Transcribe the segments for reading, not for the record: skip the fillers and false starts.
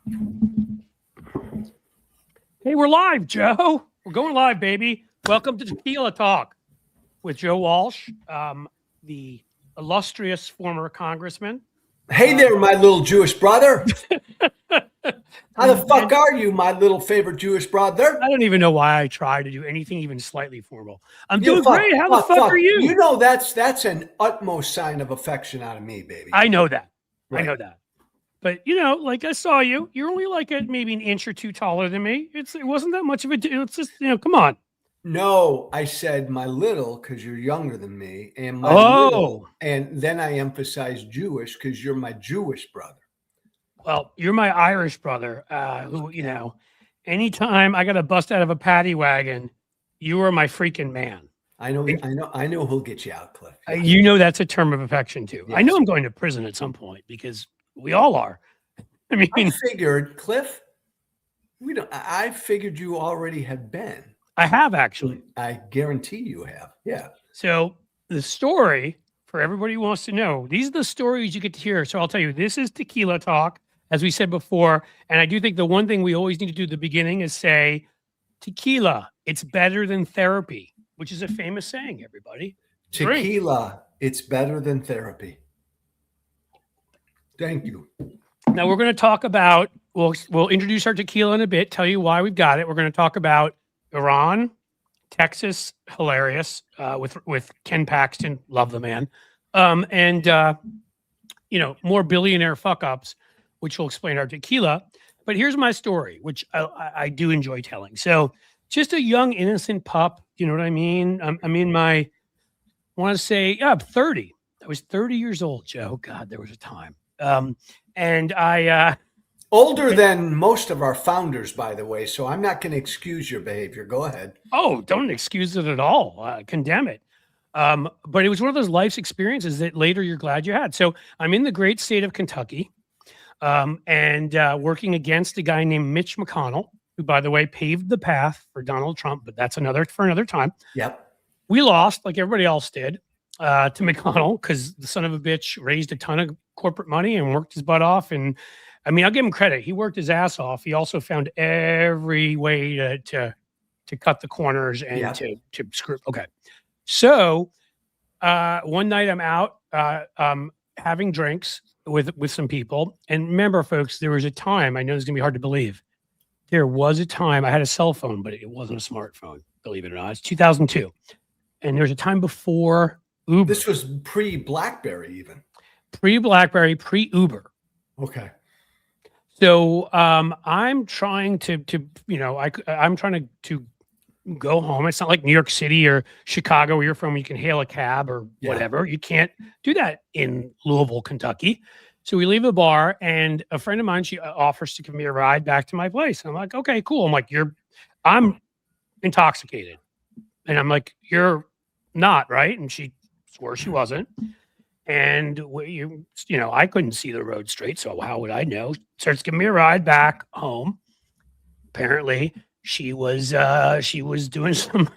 Hey, we're live, Joe. We're going live, baby. Welcome to Tequila Talk with Joe Walsh, the illustrious former congressman. Hey there, my little Jewish brother. How the fuck are you, my little favorite Jewish brother? I don't even know why I try to do anything even slightly formal. I'm doing great. How the fuck are you? You know that's an utmost sign of affection out of me, baby. I know that. Right. I know that. But, you know, like I saw you. You're only like maybe an inch or two taller than me. It wasn't that much of a deal. It's just, come on. No, I said my little because you're younger than me. And my little, and then I emphasized Jewish because you're my Jewish brother. Well, you're my Irish brother who, anytime I got to bust out of a paddy wagon, you are my freaking man. I know who'll get you out, Cliff. Yeah. You know that's a term of affection too. Yes. I know I'm going to prison at some point because we all are. I mean, I figured, Cliff, I figured you already had been. I have actually. I guarantee you have. Yeah. So the story for everybody who wants to know, these are the stories you get to hear. So I'll tell you, this is Tequila Talk, as we said before. And I do think the one thing we always need to do at the beginning is say, tequila, it's better than therapy, which is a famous saying, everybody. Tequila, it's better than therapy. Thank you. Now we're going to talk about, we'll introduce our tequila in a bit, tell you why we've got it. We're going to talk about Iran, Texas, hilarious, with Ken Paxton, love the man, and more billionaire fuck ups, which will explain our tequila. But here's my story, which I do enjoy telling. So, just a young innocent pup, you know what I mean? I'm in my, I want to say, I'm 30. I was 30 years old, Joe. God, there was a time. And I older than most of our founders, by the way, so I'm not going to excuse your behavior. Go ahead. Oh, don't excuse it at all. Condemn it. But it was one of those life's experiences that later you're glad you had. So I'm in the great state of Kentucky, and working against a guy named Mitch McConnell, who, by the way, paved the path for Donald Trump, but that's for another time. Yep. We lost like everybody else did to McConnell because the son of a bitch raised a ton of corporate money and worked his butt off. And I mean, I'll give him credit. He worked his ass off. He also found every way to cut the corners and to screw. Okay. So one night I'm out having drinks with some people. And remember, folks, there was a time, I know it's going to be hard to believe. There was a time I had a cell phone, but it wasn't a smartphone, believe it or not. It's 2002. And there was a time before Uber. This was pre-BlackBerry even. Pre-BlackBerry, pre-Uber. Okay. So I'm trying I'm trying to go home. It's not like New York City or Chicago where you're from, where you can hail a cab or whatever. You can't do that in Louisville, Kentucky. So we leave the bar, and a friend of mine, she offers to give me a ride back to my place. And I'm like, okay, cool. I'm like, I'm intoxicated. And I'm like, you're not, right? And she swore she wasn't. And I couldn't see the road straight, so how would I know? Starts giving me a ride back home. Apparently, she was doing some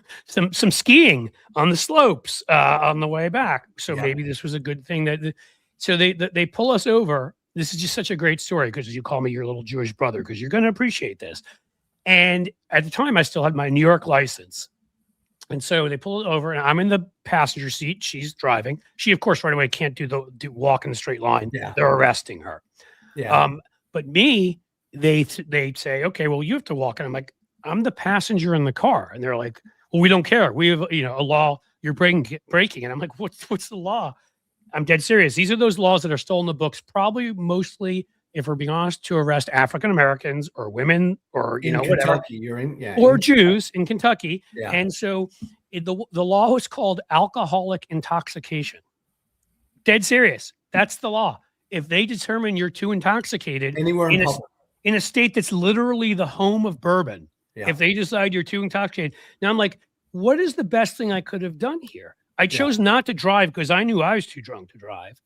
skiing on the slopes on the way back. So maybe this was a good thing so they pull us over. This is just such a great story because you call me your little Jewish brother because you're going to appreciate this. And at the time, I still had my New York license. And so they pull it over, and I'm in the passenger seat. She's driving. She, of course, right away can't do walk in a straight line. Yeah. They're arresting her. Yeah. But me, they say, okay, well, you have to walk. And I'm like, I'm the passenger in the car. And they're like, well, we don't care. We have, a law. You're breaking. And I'm like, what's the law? I'm dead serious. These are those laws that are still in the books, probably mostly, if we're being honest, to arrest African Americans or women or whatever, or Jews in Kentucky. Yeah. And so the law was called alcoholic intoxication. Dead serious. That's the law. If they determine you're too intoxicated anywhere in a state that's literally the home of bourbon, if they decide you're too intoxicated. Now I'm like, what is the best thing I could have done here? I chose not to drive because I knew I was too drunk to drive.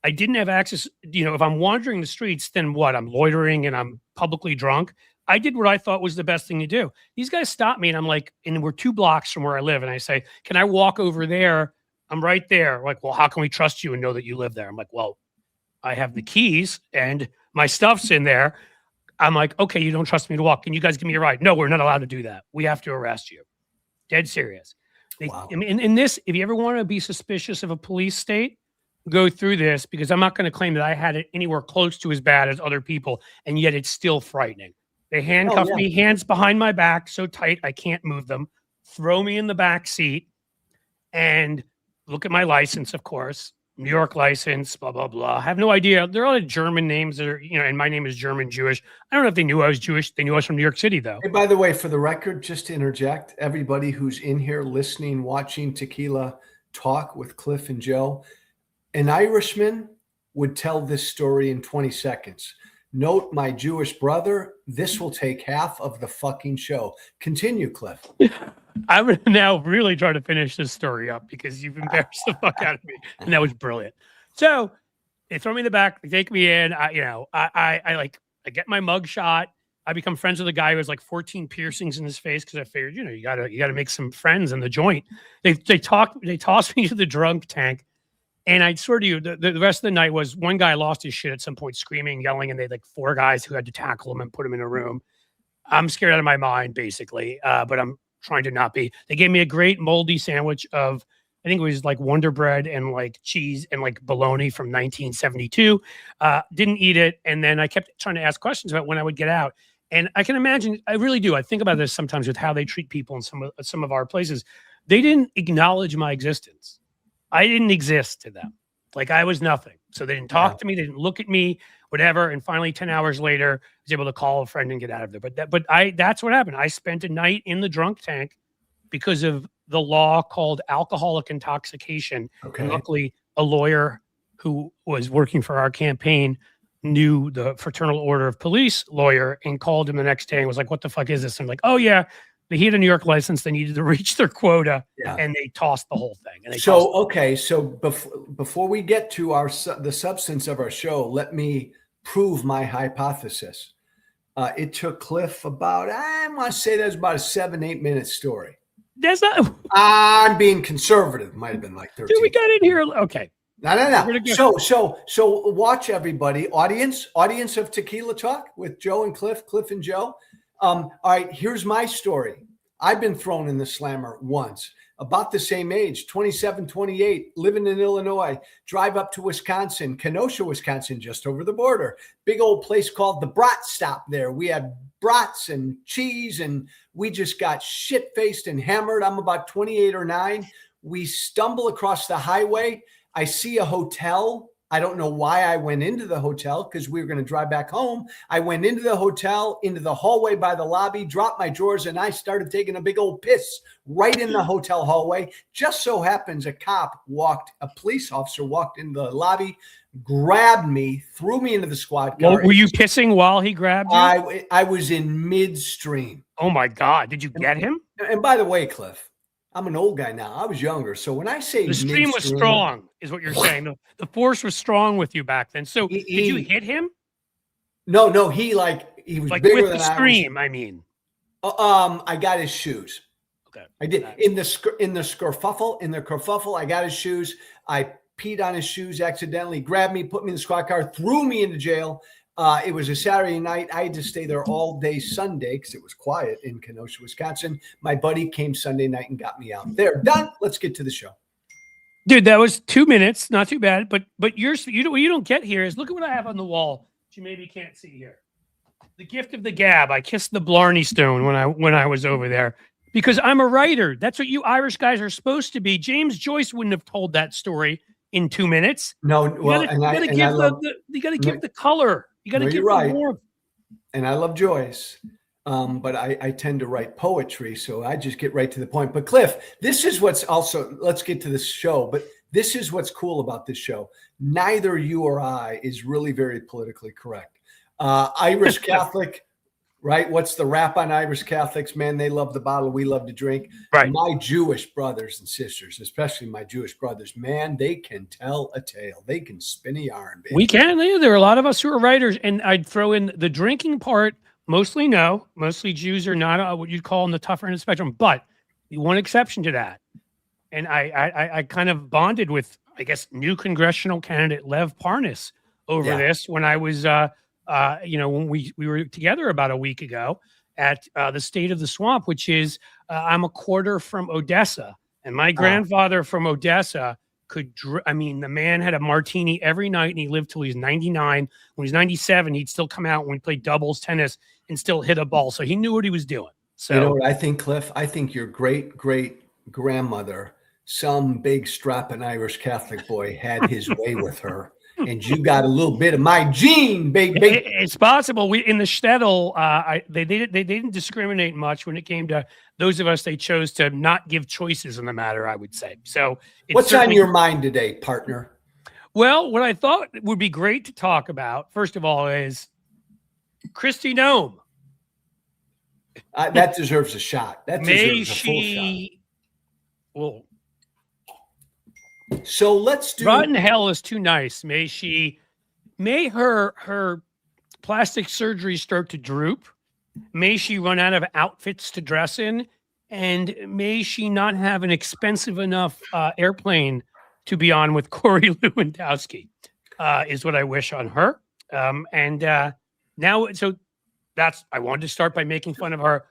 I didn't have access. If I'm wandering the streets, then what? I'm loitering and I'm publicly drunk. I did what I thought was the best thing to do. These guys stopped me, and I'm like, and we're 2 blocks from where I live. And I say, can I walk over there? I'm right there. Like, well, how can we trust you and know that you live there? I'm like, well, I have the keys and my stuff's in there. I'm like, okay, you don't trust me to walk. Can you guys give me a ride? No, we're not allowed to do that. We have to arrest you. Dead serious. Wow. I mean, in this, if you ever want to be suspicious of a police state, go through this, because I'm not going to claim that I had it anywhere close to as bad as other people, and yet it's still frightening. They handcuff me, hands behind my back, so tight I can't move them, throw me in the back seat, and look at my license, of course. New York license, blah, blah, blah. I have no idea. There are all the German names that are, and my name is German Jewish. I don't know if they knew I was Jewish. They knew I was from New York City, though. Hey, by the way, for the record, just to interject, everybody who's in here listening, watching Tequila Talk with Cliff and Joe, an Irishman would tell this story in 20 seconds. Note my Jewish brother, this will take half of the fucking show. Continue, Cliff. I'm going to now really try to finish this story up because you've embarrassed the fuck out of me. And that was brilliant. So they throw me in the back, they take me in. I get my mug shot. I become friends with a guy who has like 14 piercings in his face because I figured, you gotta make some friends in the joint. They tossed me to the drunk tank. And I swear to you, the rest of the night was one guy lost his shit at some point, screaming, yelling, and they had like 4 guys who had to tackle him and put him in a room. I'm scared out of my mind, basically, but I'm trying to not be. They gave me a great moldy sandwich of, I think it was like Wonder Bread and like cheese and like bologna from 1972. Didn't eat it. And then I kept trying to ask questions about when I would get out. And I can imagine, I really do. I think about this sometimes with how they treat people in some of our places. They didn't acknowledge my existence. I didn't exist to them. Like I was nothing. So they didn't talk to me. They didn't look at me, whatever. And finally, 10 hours later, I was able to call a friend and get out of there. But that's what happened. I spent a night in the drunk tank because of the law called alcoholic intoxication. Okay. And luckily, a lawyer who was working for our campaign knew the Fraternal Order of Police lawyer and called him the next day and was like, what the fuck is this? And I'm like, oh yeah, he had a New York license. They needed to reach their quota, and they tossed the whole thing. And so before we get to the substance of our show, let me prove my hypothesis. It took Cliff about, I want to say that's about a 7-8 minute story. That's not. I'm being conservative. Might have been like 13. Dude, we got in here. Okay. No. So watch, everybody, audience of Tequila Talk with Joe and Cliff and Joe. All right, here's my story. I've been thrown in the slammer once, about the same age, 27, 28, living in Illinois, drive up to Wisconsin, Kenosha, Wisconsin, just over the border. Big old place called the Brat Stop there. We had brats and cheese, and we just got shit-faced and hammered. I'm about 28 or 9. We stumble across the highway. I see a hotel. I don't know why I went into the hotel because we were going to drive back home. I went into the hotel, into the hallway by the lobby, dropped my drawers, and I started taking a big old piss right in the hotel hallway. Just so happens a police officer walked in the lobby, grabbed me, threw me into the squad car. Well, were you pissing while he grabbed you? I was in midstream. Oh my God. Did you get him? And by the way, Cliff, I'm an old guy now. I was younger. So when I say the stream was strong, is what you're saying. The force was strong with you back then. So did you hit him? No. He was like bigger with than the stream. I mean, I got his shoes. Okay, I did in the kerfuffle. I got his shoes. I peed on his shoes accidentally. Grabbed me, put me in the squad car, threw me into jail. It was a Saturday night. I had to stay there all day Sunday because it was quiet in Kenosha, Wisconsin. My buddy came Sunday night and got me out. There, done. Let's get to the show. Dude, that was 2 minutes. Not too bad. But what you don't get here is look at what I have on the wall, which you maybe can't see here. The gift of the gab. I kissed the Blarney Stone when I was over there because I'm a writer. That's what you Irish guys are supposed to be. James Joyce wouldn't have told that story in 2 minutes. No, well, you got to give the color. You got to give the warmth. And I love Joyce, but I tend to write poetry, so I just get right to the point. But Cliff, this is what's also, let's get to this show, but this is what's cool about this show. Neither you or I is really very politically correct. Irish Catholic, right? What's the rap on Irish Catholics? Man, they love the bottle. We love to drink. Right. My Jewish brothers and sisters, especially my Jewish brothers, man, they can tell a tale. They can spin a yarn. Baby. We can. There are a lot of us who are writers, and I'd throw in the drinking part. Mostly no. Mostly Jews are not what you'd call on the tougher end of the spectrum. But one exception to that, and I kind of bonded with, I guess, new congressional candidate Lev Parnas over this when I was when we were together about a week ago at the State of the Swamp, which is I'm a quarter from Odessa, and my grandfather from Odessa I mean, the man had a martini every night, and he lived till he was 99. When he was 97, he'd still come out when we played doubles tennis and still hit a ball. So he knew what he was doing. So you know what I think, Cliff? I think your great grandmother, some big strapping Irish Catholic boy, had his way with her. And you got a little bit of my gene, baby. It's possible. We in the shtetl, they didn't discriminate much when it came to those of us they chose to not give choices in the matter, I would say. So what's on your mind today, partner? Well, what I thought would be great to talk about, first of all, is Christi Noem. That deserves a shot. That deserves a full shot. Well, so let's do. Rotten hell is too nice. May her plastic surgery start to droop. May she run out of outfits to dress in, and may she not have an expensive enough airplane to be on with Corey Lewandowski. Is what I wish on her. Now, so I wanted to start by making fun of her.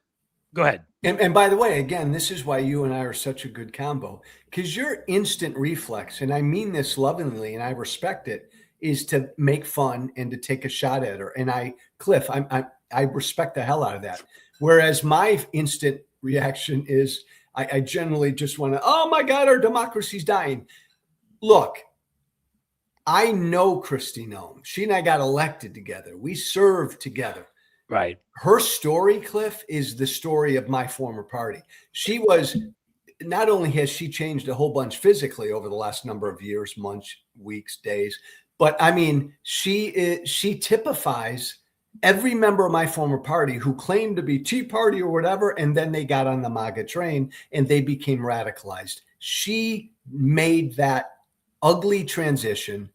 Go ahead. And by the way, again, this is why you and I are such a good combo, because your instant reflex, and I mean this lovingly, and I respect it, is to make fun and to take a shot at her. And Cliff, I respect the hell out of that. Whereas my instant reaction is I generally just want to, oh my God, our democracy's dying. Look, I know Christi Noem. She and I got elected together. We served together. Right. Her story, Cliff, is the story of my former party. She was, not only has she changed a whole bunch physically over the last number of years, months, weeks, days, but I mean, she typifies every member of my former party who claimed to be Tea Party or whatever, and then they got on the MAGA train and they became radicalized. She made that ugly transition,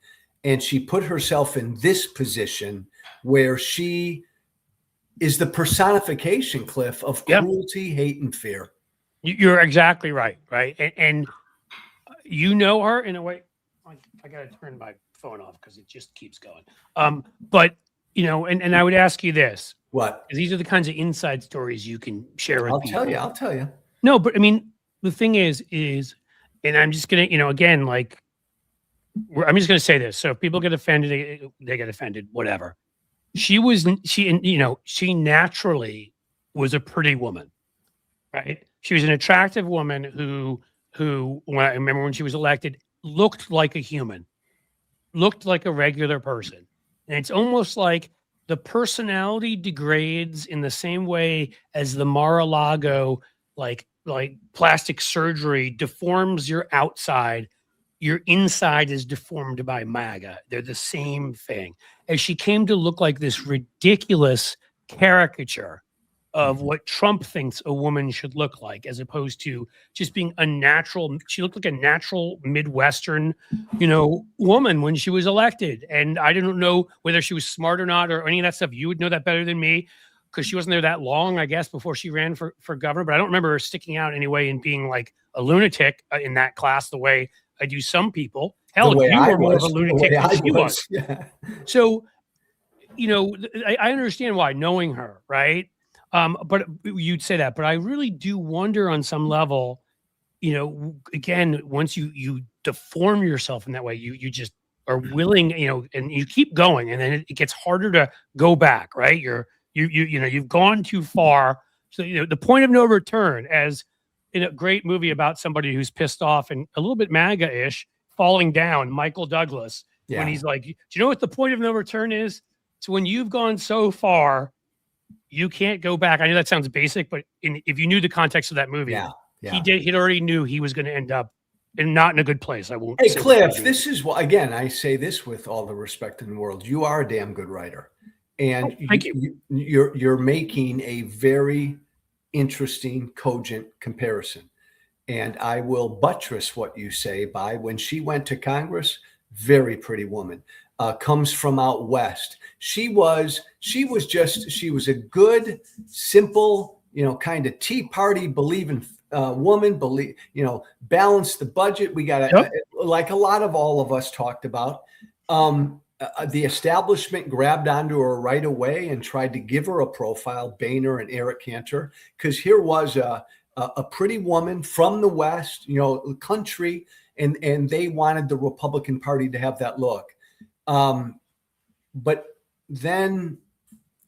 and she put herself in this position where she is the personification, Cliff, of cruelty, hate, and fear. You're exactly right, right? And you know her in a way. I got to turn my phone off because it just keeps going. But, and I would ask you this. What? These are the kinds of inside stories you can share with people. I'll tell you. No, but I mean, the thing is, and I'm just going to, again, like, I'm just going to say this. So if people get offended, they get offended, whatever. She naturally was a pretty woman, right? She was an attractive woman who when I remember when she was elected, looked like a human, looked like a regular person. And it's almost like the personality degrades in the same way as the Mar-a-Lago, like plastic surgery deforms your outside. Your inside is deformed by MAGA. They're the same thing. As she came to look like this ridiculous caricature of what Trump thinks a woman should look like, as opposed to just being a natural. She looked like a natural Midwestern, woman when she was elected. And I don't know whether she was smart or not, or any of that stuff. You would know that better than me, because she wasn't there that long, I guess, before she ran for governor. But I don't remember her sticking out anyway and being like a lunatic in that class the way I do some people. Hell, you were more of a lunatic than she was. Yeah. So, I understand why, knowing her, right? But you'd say that. But I really do wonder on some level, again, once you deform yourself in that way, you just are willing, and you keep going, and then it gets harder to go back, right? You've gone too far. So, the point of no return, as in a great movie about somebody who's pissed off and a little bit MAGA-ish, falling down, Michael Douglas, when he's like, do you know what the point of no return is? It's when you've gone so far, you can't go back. I know that sounds basic, but if you knew the context of that movie, he already knew he was going to end up not in a good place. I won't. Hey, Cliff, this is what, again, I say this with all the respect in the world. You are a damn good writer. And thank you. You're making a very interesting, cogent comparison. And I will buttress what you say by when she went to Congress, very pretty woman, comes from out West. She was a good, simple, kind of Tea Party believing woman, balance the budget. We got to, like a lot of all of us talked about. the establishment grabbed onto her right away and tried to give her a profile, Boehner and Eric Cantor, because here was a pretty woman from the West, country, and they wanted the Republican Party to have that look. But then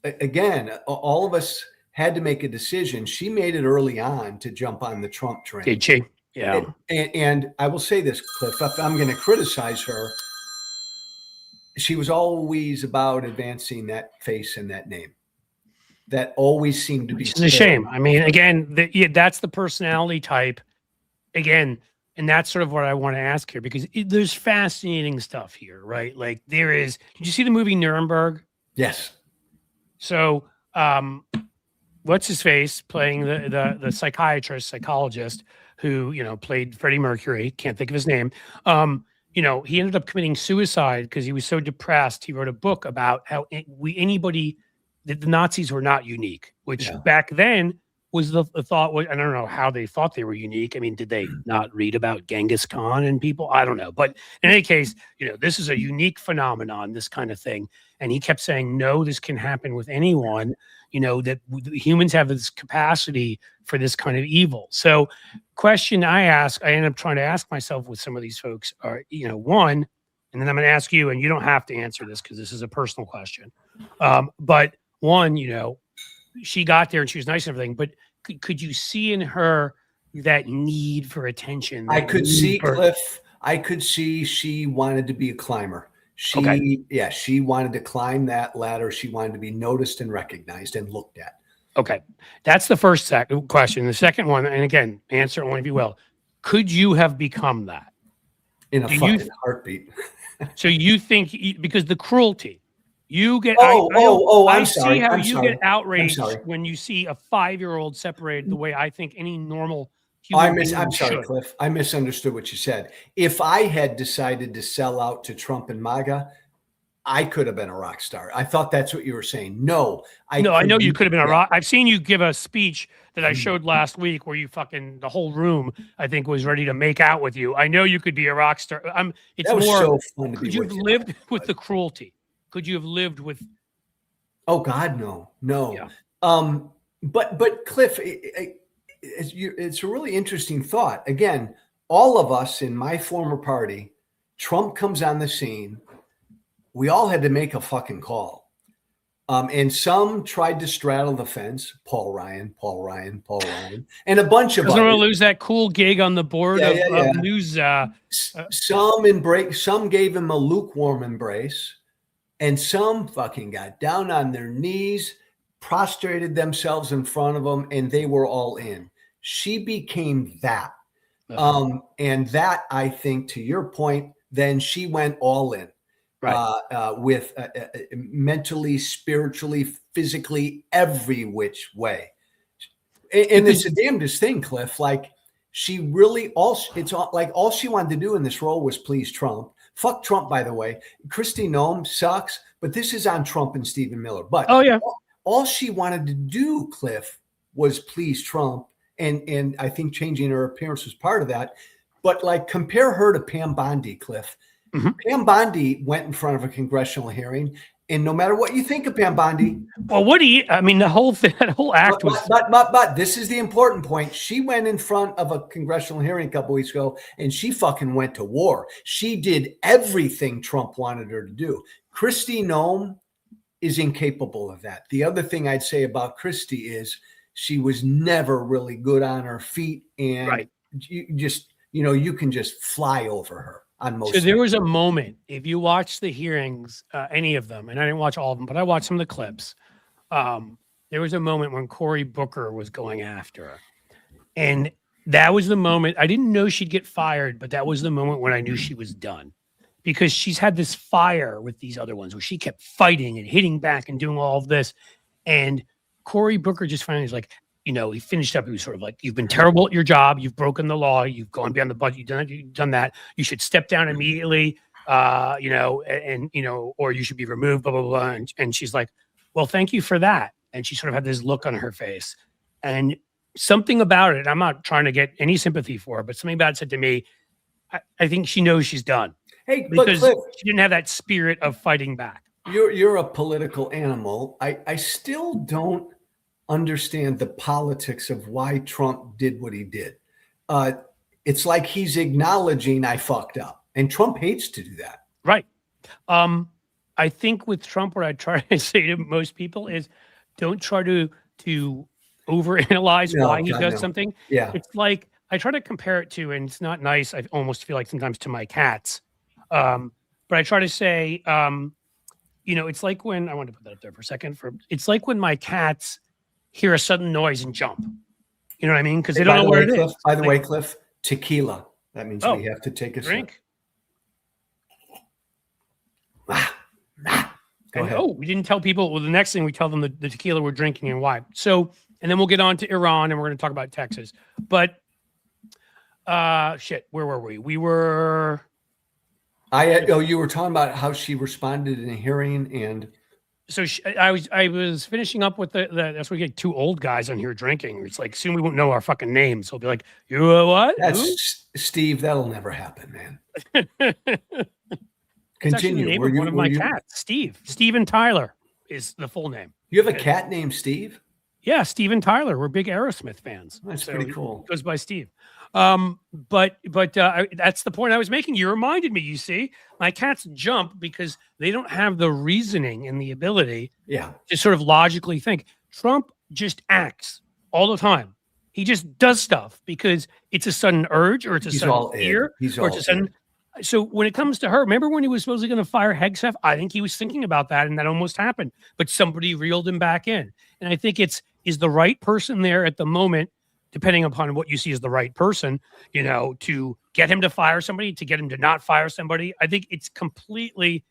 again, all of us had to make a decision. She made it early on to jump on the Trump train. Did she? Yeah. And I will say this, Cliff, if I'm going to criticize her, she was always about advancing that face and that name. That always seemed to be. It's a shame. I mean, again, that's the personality type. Again, and that's sort of what I want to ask here, because there's fascinating stuff here, right? Like there is. Did you see the movie Nuremberg? Yes. So, what's his face playing the psychologist who played Freddie Mercury? Can't think of his name. He ended up committing suicide because he was so depressed. He wrote a book about how the Nazis were not unique, which back then was the thought. I don't know how they thought they were unique. I mean, did they not read about Genghis Khan and people? I don't know. But in any case, this is a unique phenomenon, this kind of thing. And he kept saying, no, this can happen with anyone, that humans have this capacity for this kind of evil. So question I end up trying to ask myself with some of these folks are, one, and then I'm going to ask you, and you don't have to answer this because this is a personal question. But one, she got there and she was nice and everything, but could you see in her that need for attention? I could see, Cliff, I could see she wanted to be a climber. She wanted to climb that ladder. She wanted to be noticed and recognized and looked at. Okay. That's the first question. The second one, and again, answer only if you will. Could you have become that? In a fucking heartbeat. So you think, because the cruelty, you get, I'm sorry. See how I'm you sorry. get outraged when you see a 5-year-old separated the way I think any normal I'm sorry, Cliff. I misunderstood what you said. If I had decided to sell out to Trump and MAGA, I could have been a rock star. I thought that's what you were saying. No, I know you could have been a rock. I've seen you give a speech that I showed last week where you the whole room, I think, was ready to make out with you. I know you could be a rock star. It's more. So fun to could you have lived with the cruelty? Could you have lived with? Oh God, no. Yeah. But Cliff, it's a really interesting thought. Again, all of us in my former party, Trump comes on the scene. We all had to make a fucking call. And some tried to straddle the fence. Paul Ryan, and a bunch of others. Doesn't want to lose that cool gig on the board of news. Some gave him a lukewarm embrace, and some fucking got down on their knees, prostrated themselves in front of him, and they were all in. She became that. And that, I think, to your point, then she went all in. Right. With mentally, spiritually, physically, every which way. And it's the damnedest thing, Cliff. Like she really all she wanted to do in this role was please Trump. Fuck Trump, by the way. Christi Noem sucks, but this is on Trump and Stephen Miller. But all she wanted to do, Cliff, was please Trump. And I think changing her appearance was part of that. But like compare her to Pam Bondi, Cliff. Mm-hmm. Pam Bondi went in front of a congressional hearing, and no matter what you think of Pam Bondi, well, the whole thing, that whole act was. But this is the important point. She went in front of a congressional hearing a couple weeks ago, and she fucking went to war. She did everything Trump wanted her to do. Christi Noem is incapable of that. The other thing I'd say about Christi is she was never really good on her feet, and you can just fly over her. So there was a moment, if you watch the hearings, any of them, and I didn't watch all of them, but I watched some of the clips. There was a moment when Cory Booker was going after her. And that was the moment, I didn't know she'd get fired, but that was the moment when I knew she was done. Because she's had this fire with these other ones where she kept fighting and hitting back and doing all of this. And Cory Booker just finally was like, he finished up. He was sort of like, you've been terrible at your job. You've broken the law. You've gone beyond the budget. You've done that. You should step down immediately, or you should be removed, blah, blah, blah. And she's like, well, thank you for that. And she sort of had this look on her face. And something about it, I'm not trying to get any sympathy for her, but something about it said to me, I think she knows she's done. Hey, but because Cliff, she didn't have that spirit of fighting back. you're a political animal. I still don't understand the politics of why Trump did what he did. It's like he's acknowledging I fucked up, and Trump hates to do that. Right. I think with Trump, what I try to say to most people is, don't try to overanalyze why he does something. Yeah. It's like I try to compare it to, and it's not nice. I almost feel like sometimes to my cats. But I try to say, it's like when I want to put that up there for a second. It's like when my cats hear a sudden noise and jump. You know what I mean? Because they don't know where it is. By the way, Cliff, tequila. That means we have to take a drink. Go ahead. We didn't tell people. Well, the next thing we tell them the tequila we're drinking and why. So, and then we'll get on to Iran and we're going to talk about Texas. But, where were we? We were. You were talking about how she responded in a hearing, and so I was finishing up with that's why we get two old guys on here drinking. It's like soon we won't know our fucking names. So we'll be like, you what? That's Steve. That'll never happen, man. Continue. One of my cats, Steve. Steven Tyler is the full name. You have a cat named Steve? Yeah, Steven Tyler. We're big Aerosmith fans. That's pretty cool. Goes by Steve. But that's the point I was making. You reminded me. You see, my cats jump because they don't have the reasoning and the ability, to sort of logically think. Trump just acts all the time. He just does stuff because it's a sudden urge, or it's a sudden fear, or it's a sudden. So when it comes to her, remember when he was supposedly going to fire Hegseth? I think he was thinking about that, and that almost happened. But somebody reeled him back in. And I think is the right person there at the moment, depending upon what you see as the right person, to get him to fire somebody, to get him to not fire somebody. I think it's completely.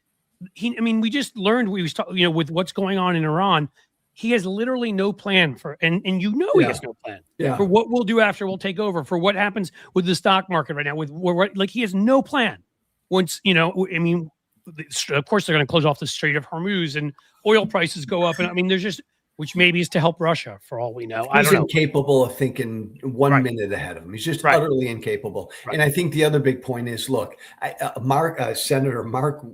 We just learned we was talking, with what's going on in Iran. He has literally no plan for, and he has no plan for what we'll do after we'll take over, for what happens with the stock market right now. He has no plan. Once, of course they're going to close off the Strait of Hormuz and oil prices go up. And there's just, which maybe is to help Russia for all we know. He's incapable of thinking 1 minute ahead of him. He's just utterly incapable. Right. And I think the other big point is, look, Senator Mark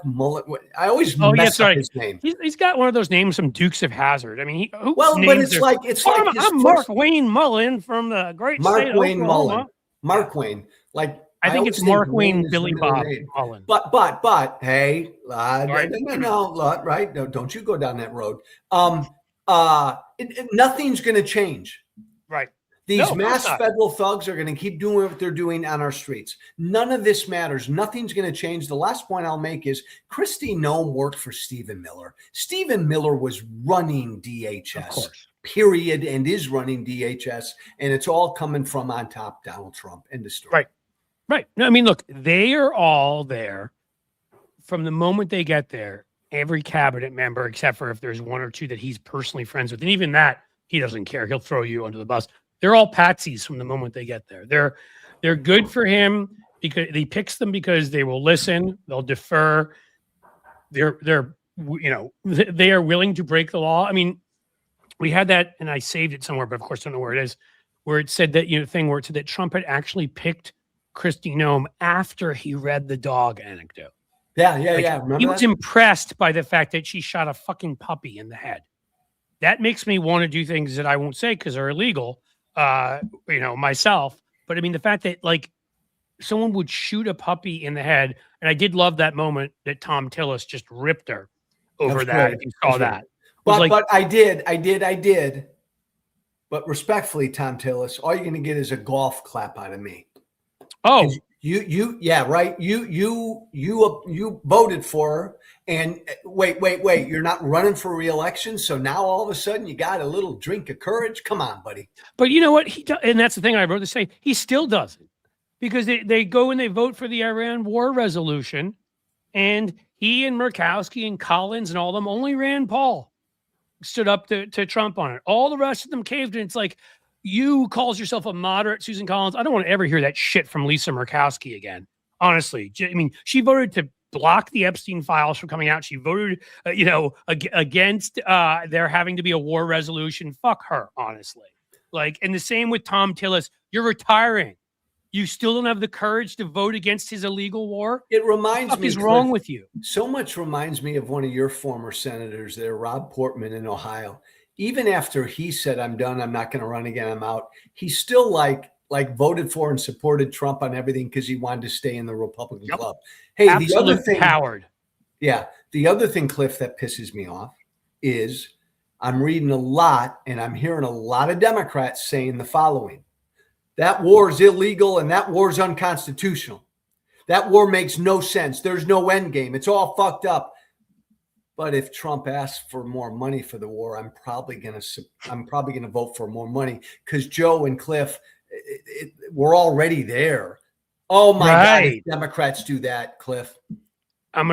Mullen. I always mess up his name. He's got one of those names from Dukes of Hazzard. But it's like I'm Mark Wayne Mullen from the great state of Oklahoma. Mark Wayne. I think it's Mark Wayne, Billy Bob Mullen. But hey, no, right? No, don't you go down that road. Nothing's going to change. Right. These mass federal thugs are going to keep doing what they're doing on our streets. None of this matters. Nothing's going to change. The last point I'll make is Christi Noem worked for Stephen Miller. Stephen Miller was running DHS, period, and is running DHS, and it's all coming from on top Donald Trump. End of story. Right. No, look, they are all there from the moment they get there. Every cabinet member, except for if there's one or two that he's personally friends with, and even that, he doesn't care. He'll throw you under the bus. They're all patsies from the moment they get there. They're good for him because he picks them because they will listen. They'll defer. They are willing to break the law. We had that, and I saved it somewhere, but of course, I don't know where it is, where it said that where it said that Trump had actually picked Christi Noem after he read the dog anecdote. Yeah. Remember he was impressed by the fact that she shot a fucking puppy in the head. That makes me want to do things that I won't say because they're illegal, myself. But the fact that someone would shoot a puppy in the head, and I did love that moment that Tom Tillis just ripped her over that. If you saw that. But I did. But respectfully, Tom Tillis, all you're going to get is a golf clap out of me. Oh, right. You voted for her, and wait. You're not running for re-election, so now all of a sudden you got a little drink of courage. Come on, buddy. But you know what he does, and that's the thing I wrote to say. He still doesn't, because they go and they vote for the Iran war resolution, and he and Murkowski and Collins and all of them, only Rand Paul stood up to Trump on it. All the rest of them caved, and it's like, you calls yourself a moderate, Susan Collins. I don't want to ever hear that shit from Lisa Murkowski again. Honestly, she voted to block the Epstein files from coming out. She voted, against there having to be a war resolution. Fuck her, honestly. And the same with Tom Tillis. You're retiring. You still don't have the courage to vote against his illegal war? It reminds What me, is wrong Cliff, with you? so much reminds me of one of your former senators there, Rob Portman in Ohio. Even after he said, I'm done, I'm not going to run again, I'm out, he still like voted for and supported Trump on everything because he wanted to stay in the Republican club. Hey, Absolute the other thing, coward. Yeah, the other thing, Cliff, that pisses me off is I'm reading a lot and I'm hearing a lot of Democrats saying the following: that war is illegal and that war is unconstitutional. That war makes no sense. There's no end game. It's all fucked up. But if Trump asks for more money for the war, I'm probably gonna vote for more money because Joe and Cliff, we're already there. Oh my God, if Democrats do that, Cliff. I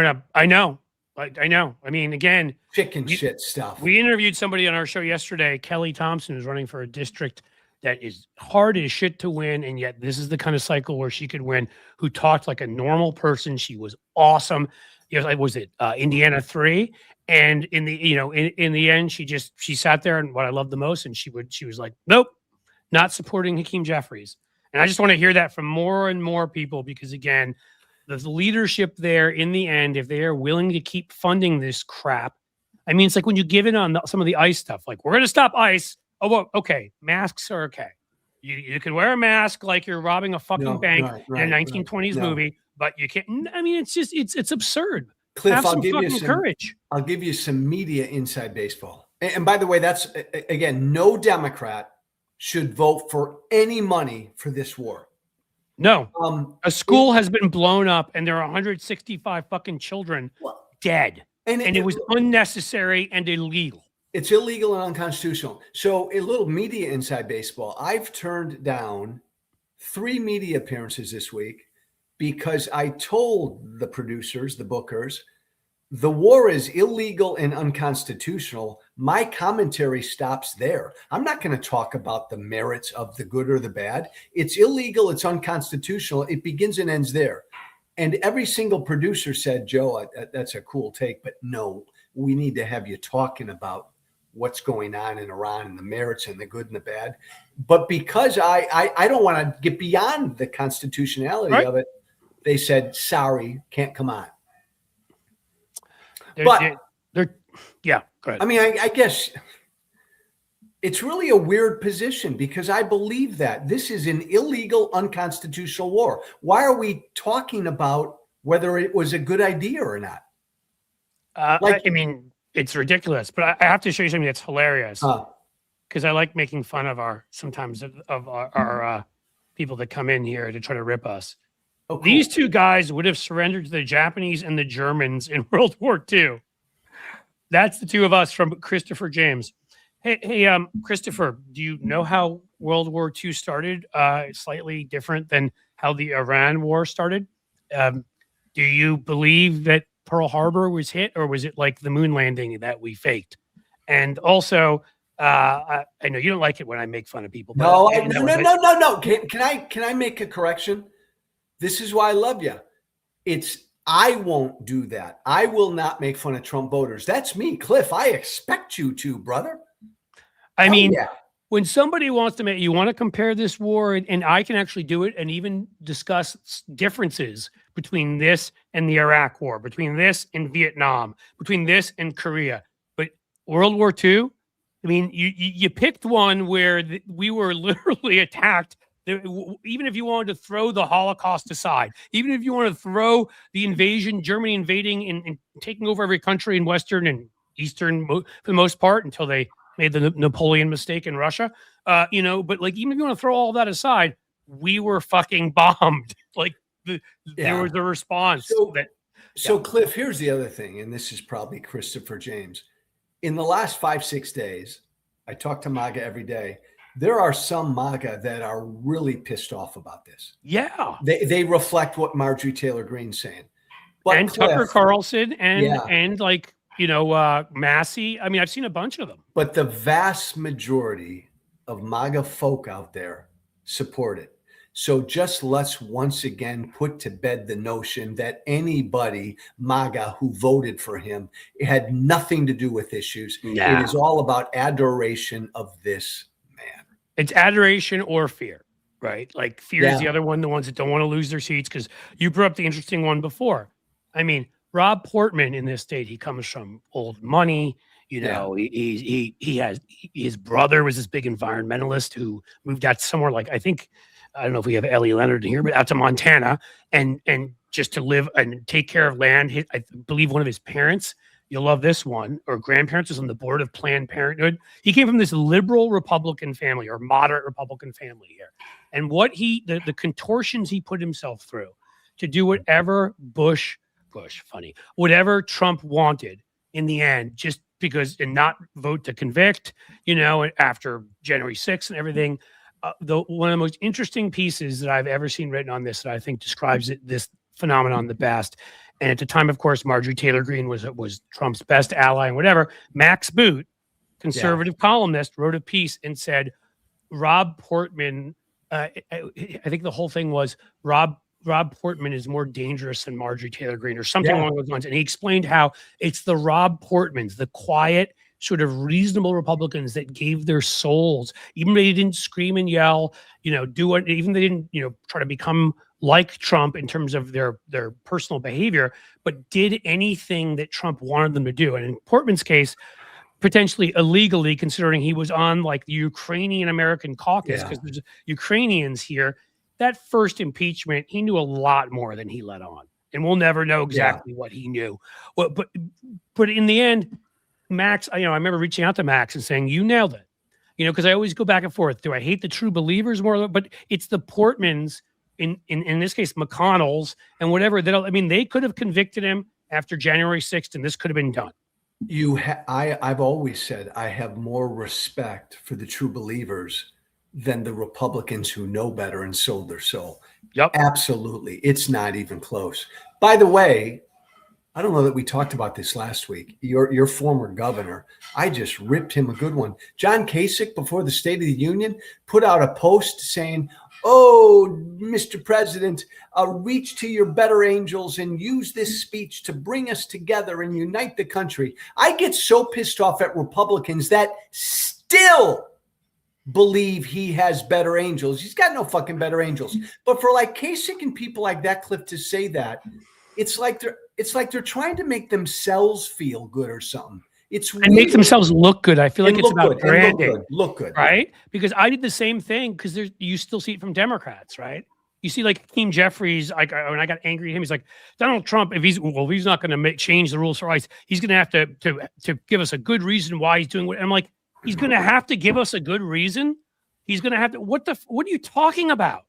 know. I know. I mean, again, chicken shit stuff. We interviewed somebody on our show yesterday, Kelly Thompson, who's running for a district that is hard as shit to win, and yet this is the kind of cycle where she could win, who talked like a normal person. She was awesome. Was it Indiana 3? And in the, in the end, she sat there, and what I loved the most, and she was like, nope, not supporting Hakeem Jeffries. And I just want to hear that from more and more people, because again, the leadership there in the end, if they are willing to keep funding this crap, I mean, it's like when you give in on some of the ICE stuff, like, we're going to stop ICE. Oh, well, okay. Masks are okay. You can wear a mask like you're robbing a fucking bank in a 1920s movie, but you can't. I mean, it's absurd. Cliff, Have some fucking courage. I'll give you some media inside baseball. And by the way, that's, again, no Democrat should vote for any money for this war. No. A school has been blown up and there are 165 fucking children dead. And it was unnecessary and illegal. It's illegal and unconstitutional. So a little media inside baseball. I've turned down 3 media appearances this week because I told the producers, the bookers, the war is illegal and unconstitutional. My commentary stops there. I'm not going to talk about the merits of the good or the bad. It's illegal. It's unconstitutional. It begins and ends there. And every single producer said, Joe, that's a cool take, but no, we need to have you talking about what's going on in Iran and the merits and the good and the bad. But because I don't want to get beyond the constitutionality of it, they said, sorry, can't come on. Yeah, go ahead. I mean, I guess it's really a weird position because I believe that this is an illegal, unconstitutional war. Why are we talking about whether it was a good idea or not? I mean, it's ridiculous, but I have to show you something that's hilarious because I like making fun of our people that come in here to try to rip us. Oh, cool. These 2 guys would have surrendered to the Japanese and the Germans in World War II. That's the 2 of us from Christopher James. Hey, Christopher, do you know how World War II started? Slightly different than how the Iran war started. Do you believe that Pearl Harbor was hit, or was it like the moon landing that we faked? And also, I know you don't like it when I make fun of people. No. Can I make a correction? This is why I love you. I won't do that. I will not make fun of Trump voters. That's me, Cliff. I expect you to, brother. I mean, when somebody wants to you want to compare this war, and I can actually do it and even discuss differences between this and the Iraq war, between this and Vietnam, between this and Korea. But World War II, I mean, you picked one where we were literally attacked. Even if you wanted to throw the Holocaust aside, even if you want to throw the invasion, Germany invading and taking over every country in Western and Eastern for the most part until they made the Napoleon mistake in Russia, but like, even if you want to throw all that aside, we were fucking bombed. Like there was a response. So Cliff, here's the other thing, and this is probably Christopher James. In the last 5-6 days, I talk to MAGA every day. There are some MAGA that are really pissed off about this. Yeah. They reflect what Marjorie Taylor Greene's saying. But and Cliff, Tucker Carlson and like, Massey. I mean, I've seen a bunch of them. But the vast majority of MAGA folk out there support it. So just let's once again put to bed the notion that anybody MAGA who voted for him, it had nothing to do with issues. Nah. It is all about adoration of this man. It's adoration or fear. right? Like fear is the other one, the ones that don't want to lose their seats, because you brought up the interesting one before. I mean, Rob Portman in this state, he comes from old money. You know, he has, his brother was this big environmentalist who moved out somewhere like, I don't know if we have Ellie Leonard here, but out to Montana and just to live and take care of land. I believe one of his parents, you'll love this one, or grandparents, was on the board of Planned Parenthood. He came from this liberal Republican family or moderate Republican family here. And what the contortions he put himself through to do whatever whatever Trump wanted in the end, just because, and not vote to convict, you know, after January 6th and everything. One of the most interesting pieces that I've ever seen written on this that I think describes this phenomenon the best. And at the time, of course, Marjorie Taylor Greene was Trump's best ally and whatever. Max Boot, conservative columnist, wrote a piece and said, Rob Portman, I think the whole thing was Rob Portman is more dangerous than Marjorie Taylor Greene or something along those lines. And he explained how it's the Rob Portmans, the quiet, sort of reasonable Republicans that gave their souls, even they didn't scream and yell, you know, even they didn't, you know, try to become like Trump in terms of their personal behavior, but did anything that Trump wanted them to do. And in Portman's case, potentially illegally, considering he was on like the Ukrainian American caucus, because there's Ukrainians here. That first impeachment, he knew a lot more than he let on, and we'll never know exactly what he knew. Well, but in the end, Max, you know, I remember reaching out to Max and saying, "You nailed it," you know, because I always go back and forth. Do I hate the true believers more? But it's the Portmans, in this case, McConnell's and whatever. I mean, they could have convicted him after January 6th, and this could have been done. I've always said I have more respect for the true believers than the Republicans who know better and sold their soul. Yep. Absolutely. It's not even close. By the way, I don't know that we talked about this last week. Your former governor, I just ripped him a good one. John Kasich, before the State of the Union, put out a post saying, "Oh, Mr. President, reach to your better angels and use this speech to bring us together and unite the country." I get so pissed off at Republicans that still believe he has better angels. He's got no fucking better angels. But for like Kasich and people like that, Cliff, to say that, it's like they're trying to make themselves feel good or something. It's weird. And make themselves look good. I feel like it's about branding. Look good, right? Because I did the same thing, because you still see it from Democrats, right? You see, like Hakeem Jeffries, when I got angry at him, he's like, Donald Trump, if he's not going to change the rules for ICE, he's going to have to give us a good reason why he's doing what. And I'm like, he's going to have to give us a good reason. He's going to have to. What are you talking about?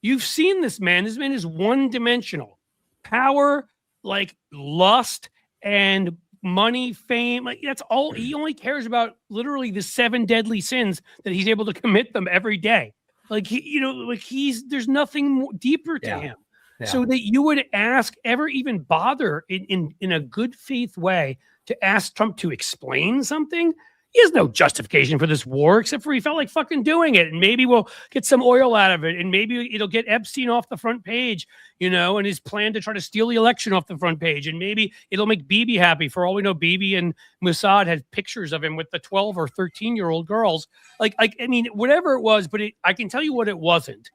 You've seen this man. This man is one-dimensional. Power, like lust and money, fame. Like that's all. He only cares about literally the 7 deadly sins that he's able to commit them every day. Like there's nothing deeper to him. Yeah. So that you would even bother in a good faith way to ask Trump to explain something. He has no justification for this war, except for he felt like fucking doing it. And maybe we'll get some oil out of it. And maybe it'll get Epstein off the front page, you know, and his plan to try to steal the election off the front page. And maybe it'll make Bibi happy. For all we know, Bibi and Mossad had pictures of him with the 12 or 13-year-old girls. I mean, whatever it was, but I can tell you what it wasn't.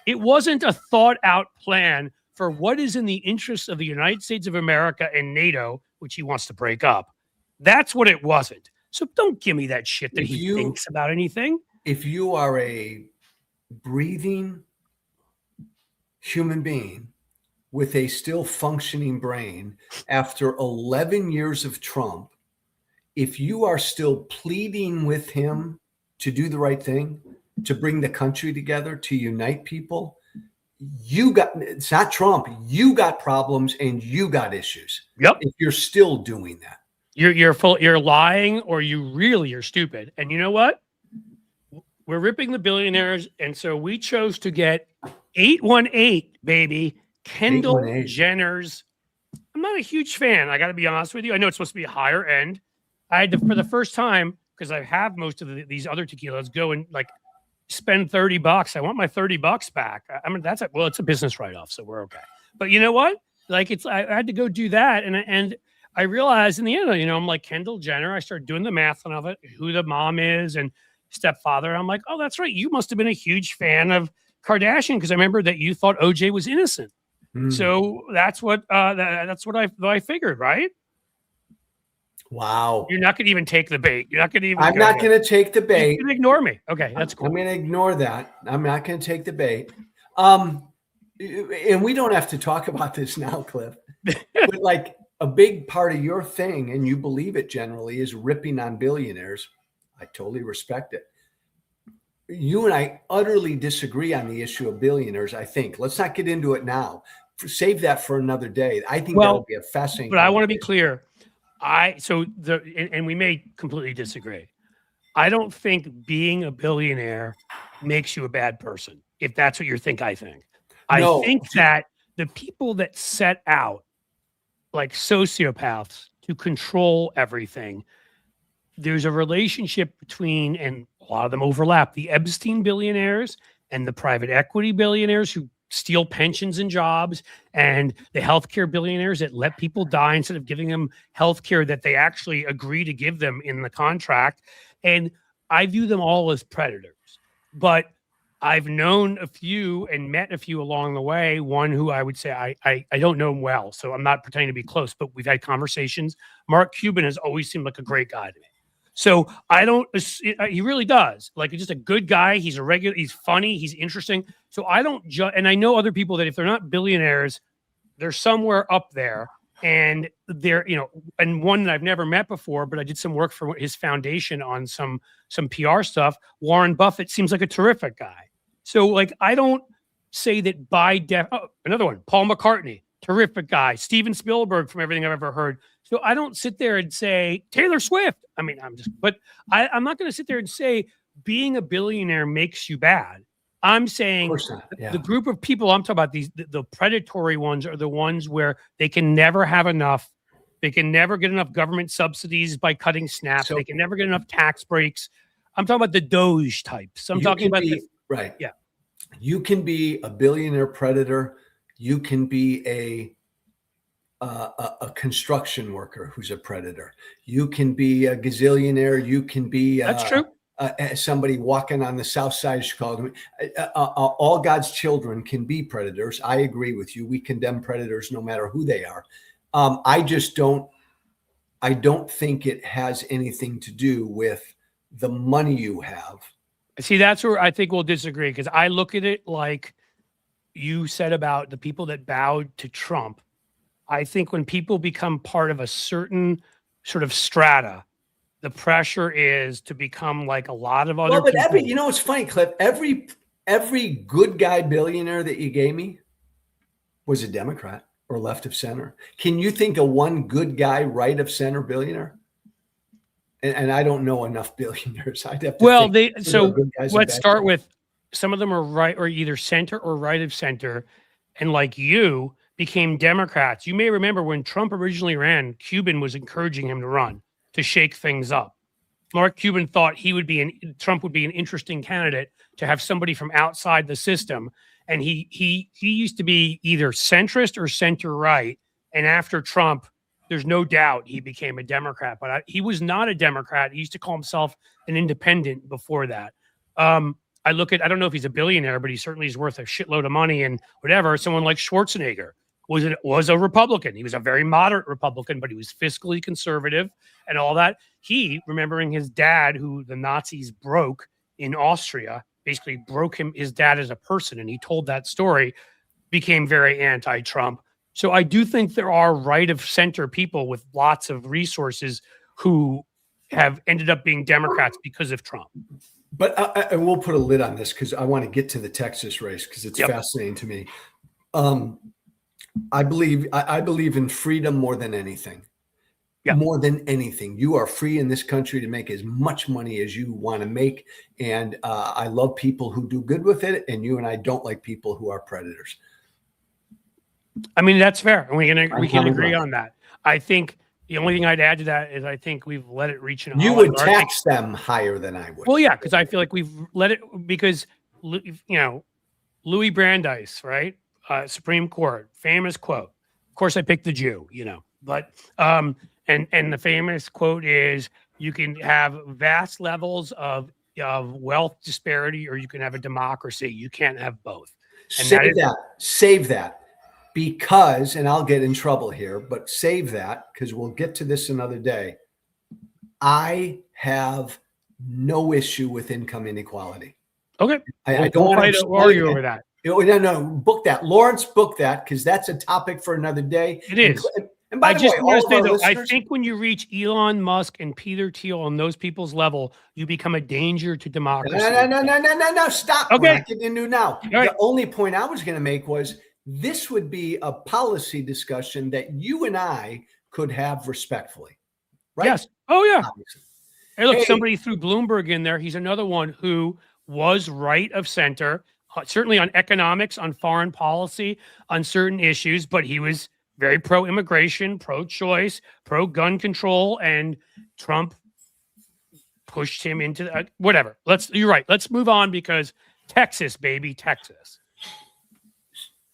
It wasn't a thought out plan for what is in the interests of the United States of America and NATO, which he wants to break up. That's what it wasn't. So don't give me that shit that he thinks about anything. If you are a breathing human being with a still functioning brain after 11 years of Trump, if you are still pleading with him to do the right thing, to bring the country together, to unite people, it's not Trump. You got problems and you got issues. Yep. If you're still doing that. You're lying, or you really are stupid. And you know what? We're ripping the billionaires, and so we chose to get 818, baby, Kendall 818. Jenner's. I'm not a huge fan. I got to be honest with you. I know it's supposed to be a higher end. I had to, for the first time, because I have most of these other tequilas, go and like spend $30. I want my $30 back. I mean, it's a business write-off, so we're okay. But you know what? Like I had to go do that, and I realized in the end, you know, I'm like Kendall Jenner. I started doing the math of it, who the mom is and stepfather. I'm like, oh, that's right. You must have been a huge fan of Kardashian because I remember that you thought OJ was innocent. So that's what I figured, right? Wow. You're not going to even take the bait. You're not going to even. I'm not going to take the bait. You can ignore me. Okay, that's cool. I'm going to ignore that. I'm not going to take the bait. And we don't have to talk about this now, Cliff. But like a big part of your thing, and you believe it generally, is ripping on billionaires. I totally respect it. You and I utterly disagree on the issue of billionaires, I think. Let's not get into it now. Save that for another day. I think that would be a fascinating. But I want to be clear. And we may completely disagree. I don't think being a billionaire makes you a bad person, if that's what you think I think. I think that the people that set out like sociopaths to control everything, there's a relationship between, and a lot of them overlap, the Epstein billionaires and the private equity billionaires who steal pensions and jobs, and the healthcare billionaires that let people die instead of giving them healthcare that they actually agree to give them in the contract. And I view them all as predators. But I've known a few and met a few along the way. One who I would say I don't know him well, so I'm not pretending to be close, but we've had conversations. Mark Cuban has always seemed like a great guy to me. So I don't, he really does. Like, he's just a good guy. He's a regular, he's funny, he's interesting. So I don't judge, and I know other people that if they're not billionaires, they're somewhere up there. And they're, and one that I've never met before, but I did some work for his foundation on some PR stuff. Warren Buffett seems like a terrific guy. So like, I don't say that another one, Paul McCartney, terrific guy. Steven Spielberg, from everything I've ever heard. So I don't sit there and say Taylor Swift. I mean, I'm not going to sit there and say being a billionaire makes you bad. I'm saying the group of people I'm talking about, the predatory ones, are the ones where they can never have enough. They can never get enough government subsidies by cutting SNAP. They can never get enough tax breaks. I'm talking about the Doge types. I'm talking about right. Yeah. You can be a billionaire predator. You can be a construction worker who's a predator. You can be a gazillionaire. You can be that's true. Somebody walking on the south side of Chicago. All God's children can be predators. I agree with you. We condemn predators no matter who they are. I don't think it has anything to do with the money you have. See, that's where I think we'll disagree, because I look at it like you said about the people that bowed to Trump. I think when people become part of a certain sort of strata, the pressure is to become like a lot of other people. It's funny, Cliff. Every good guy billionaire that you gave me was a Democrat or left of center. Can you think of one good guy right of center billionaire? And I don't know enough billionaires. I'd have to let's start with some of them are right or either center or right of center, and like you became Democrats. You may remember when Trump originally ran, Cuban was encouraging him to run to shake things up. Mark Cuban thought Trump would be an interesting candidate to have somebody from outside the system. And he used to be either centrist or center right. And after Trump, there's no doubt he became a Democrat, but he was not a Democrat. He used to call himself an independent before that. I don't know if he's a billionaire, but he certainly is worth a shitload of money and whatever. Someone like Schwarzenegger was a Republican. He was a very moderate Republican, but he was fiscally conservative and all that. He, remembering his dad, who the Nazis broke in Austria, basically broke his dad as a person, and he told that story, became very anti-Trump. So I do think there are right of center people with lots of resources who have ended up being Democrats because of Trump. But I will put a lid on this because I want to get to the Texas race because it's fascinating to me. I believe in freedom more than anything. Yep. More than anything, you are free in this country to make as much money as you want to make. And I love people who do good with it. And you and I don't like people who are predators. I mean, that's fair. And we can agree on that. I think the only thing I'd add to that is I think we've let it reach an You would tax them higher than I would. Well, yeah, because I feel like we've let it, because, Louis Brandeis, right? Supreme Court, famous quote. Of course, I picked the Jew, but and the famous quote is, you can have vast levels of wealth disparity, or you can have a democracy. You can't have both. And Save that. Because, and I'll get in trouble here, but save that because we'll get to this another day. I have no issue with income inequality. Okay. I don't argue over that. No, book that. Lawrence, book that because that's a topic for another day. It is. And by the way, want to say, though, I think when you reach Elon Musk and Peter Thiel on those people's level, you become a danger to democracy. No, stop. Okay. We're not getting into now. Right. The only point I was going to make was this would be a policy discussion that you and I could have respectfully. Right? Yes. Oh, yeah. Obviously. Hey, look, somebody threw Bloomberg in there. He's another one who was right of center, certainly on economics, on foreign policy, on certain issues, but he was very pro-immigration, pro-choice, pro-gun control, and Trump pushed him into whatever. You're right. Let's move on because Texas, baby, Texas.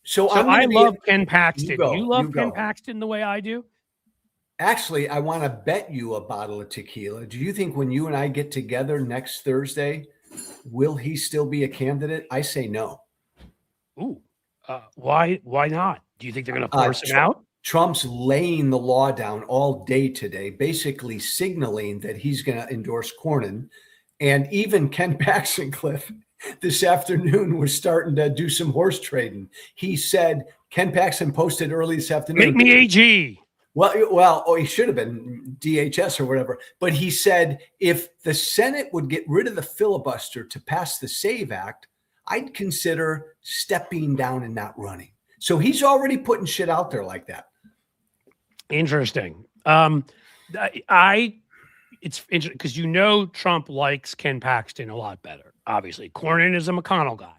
So I love Ken Paxton. You love Ken Paxton the way I do? Actually, I want to bet you a bottle of tequila. Do you think when you and I get together next Thursday, will he still be a candidate? I say no. Ooh, why not? Do you think they're going to force him out? Trump's laying the law down all day today, basically signaling that he's going to endorse Cornyn. And even Ken Paxton, Cliff, this afternoon was starting to do some horse trading. He said, Ken Paxton posted early this afternoon. Make me AG. Well, he should have been DHS or whatever. But he said, if the Senate would get rid of the filibuster to pass the SAVE Act, I'd consider stepping down and not running. So he's already putting shit out there like that. Interesting. It's interesting because Trump likes Ken Paxton a lot better. Obviously, Cornyn is a McConnell guy,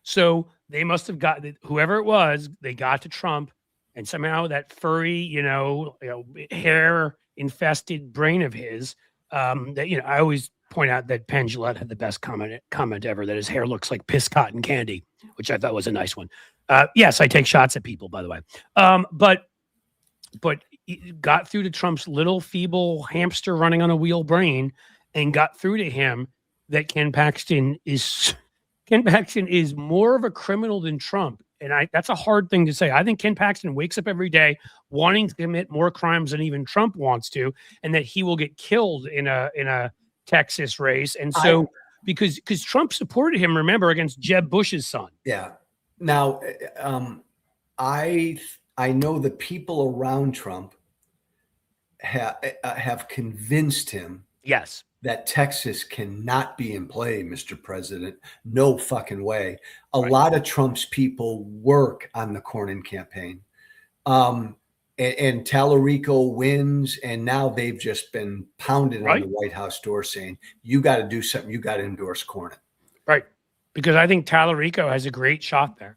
so they must have got whoever it was. They got to Trump, and somehow that furry, hair infested brain of his. That I always point out that Penn Jillette had the best comment ever. That his hair looks like piss cotton candy, which I thought was a nice one. Yes, I take shots at people, by the way. But got through to Trump's little feeble hamster running on a wheel brain and got through to him that Ken Paxton is more of a criminal than Trump. And that's a hard thing to say. I think Ken Paxton wakes up every day wanting to commit more crimes than even Trump wants to, and that he will get killed in a Texas race. And so because Trump supported him, remember, against Jeb Bush's son. Yeah. Now, I know the people around Trump have convinced him. Yes. That Texas cannot be in play, Mr. President. No fucking way. A lot of Trump's people work on the Cornyn campaign. And Tallarico wins, and now they've just been pounded on the White House door saying, you got to do something. You got to endorse Cornyn. Right. Because I think Tallarico has a great shot there.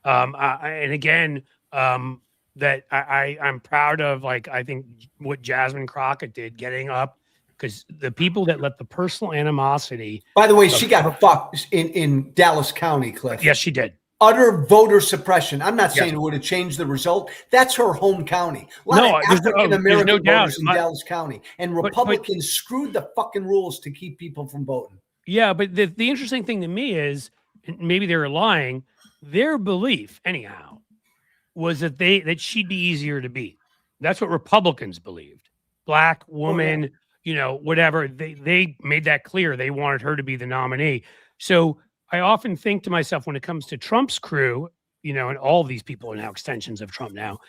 And again, that I'm proud of, I think what Jasmine Crockett did, getting up, because the people that let the personal animosity. By the way, she got fucked in Dallas County, Cliff. Yes, she did. Utter voter suppression. I'm not saying it would have changed the result. That's her home county. A lot of African-American voters in Dallas County. And Republicans screwed the fucking rules to keep people from voting. Yeah, but the interesting thing to me is, maybe they were lying, their belief, anyhow, was that she'd be easier to beat. That's what Republicans believed. Black woman, whatever. They made that clear. They wanted her to be the nominee. So I often think to myself, when it comes to Trump's crew, and all of these people are now extensions of Trump now,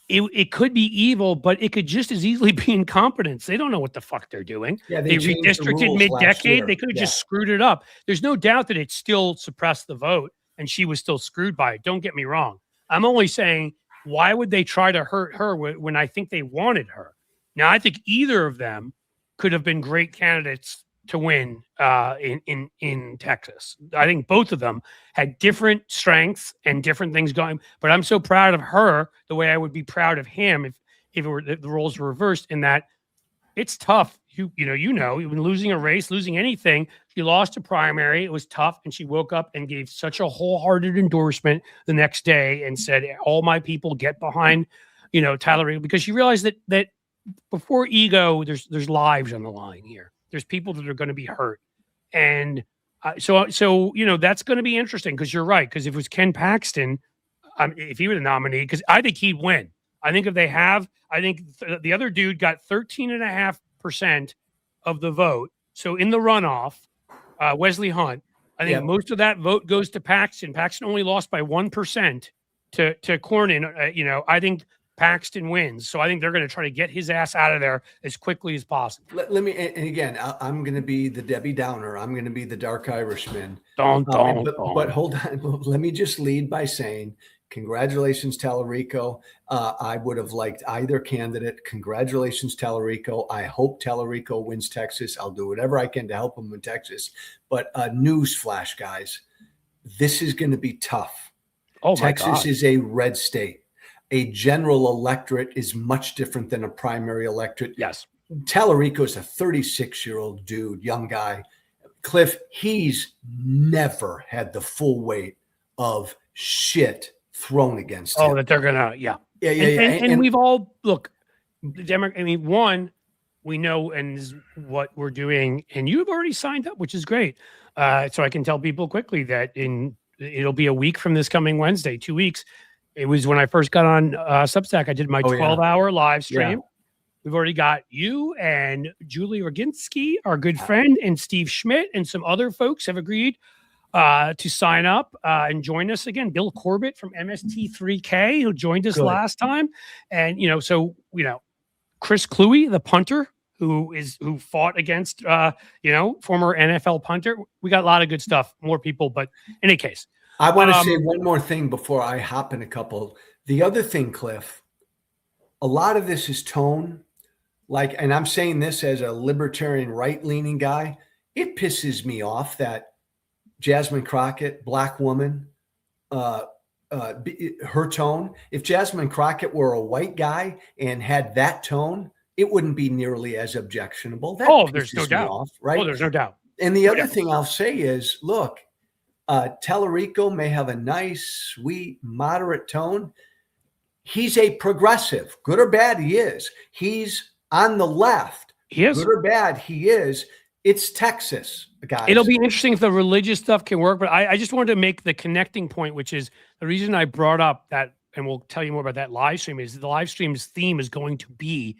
it could be evil, but it could just as easily be incompetence. They don't know what the fuck they're doing. Yeah, they redistricted mid-decade. They could have just screwed it up. There's no doubt that it still suppressed the vote, and she was still screwed by it. Don't get me wrong. I'm only saying, why would they try to hurt her when I think they wanted her? Now, I think either of them could have been great candidates to win in Texas. I think both of them had different strengths and different things going. But I'm so proud of her the way I would be proud of him if the roles were reversed. In that, it's tough. Even losing a race, losing anything. She lost a primary. It was tough, and she woke up and gave such a wholehearted endorsement the next day and said, "All my people get behind, Tyler," because she realized that before ego, there's lives on the line here. There's people that are going to be hurt. And so you know, that's going to be interesting because you're right. Because if it was Ken Paxton, if he were the nominee, because I think he'd win. I think if they have, I think the other dude got 13.5% of the vote. So in the runoff, Wesley Hunt, I think most of that vote goes to Paxton. Paxton only lost by 1% to Cornyn. You know, I think Paxton wins. So I think they're going to try to get his ass out of there as quickly as possible. Let me, and again, I'm going to be the Debbie Downer. I'm going to be the dark Irishman. Don't. But hold on. Let me just lead by saying, congratulations, Tallarico. I would have liked either candidate. Congratulations, Tallarico. I hope Tallarico wins Texas. I'll do whatever I can to help him win Texas. But news flash, guys, this is going to be tough. Oh, Texas is a red state. A general electorate is much different than a primary electorate. Yes. Tallarico is a 36-year-old dude, young guy. Cliff, he's never had the full weight of shit thrown against him. Oh, that they're gonna, yeah. And we've all look. I mean, one, we know, and this is what we're doing, and you've already signed up, which is great. So I can tell people quickly that it'll be a week from this coming Wednesday, 2 weeks. It was when I first got on Substack. I did my 12-hour live stream. Yeah. We've already got you and Julie Roginski, our good friend, and Steve Schmidt, and some other folks have agreed to sign up and join us again. Bill Corbett from MST3K, who joined us last time. And, you know, so, you know, Chris Cluey, the punter, who fought against, you know, former NFL punter. We got a lot of good stuff, more people, but in any case. I want to say one more thing before I hop in a couple. The other thing, Cliff, a lot of this is tone. Like, and I'm saying this as a libertarian right-leaning guy, it pisses me off that Jasmine Crockett, black woman, her tone. If Jasmine Crockett were a white guy and had that tone, it wouldn't be nearly as objectionable. That there's no doubt. Off, right? Oh, there's no doubt. And the other thing I'll say is, look, Tallarico may have a nice, sweet, moderate tone. He's a progressive, good or bad. He is. He's on the left. He is. Good or bad. He is. It's Texas, guys. It'll be interesting if the religious stuff can work, but I just wanted to make the connecting point, which is the reason I brought up that, and we'll tell you more about that live stream, is the live stream's theme is going to be,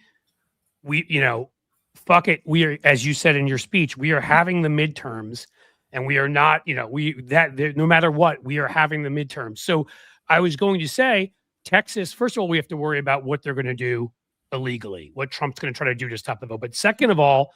fuck it. We are, as you said in your speech, we are having the midterms. And we are not, no matter what, we are having the midterms. So I was going to say, Texas, first of all, we have to worry about what they're going to do illegally, what Trump's going to try to do to stop the vote. But second of all,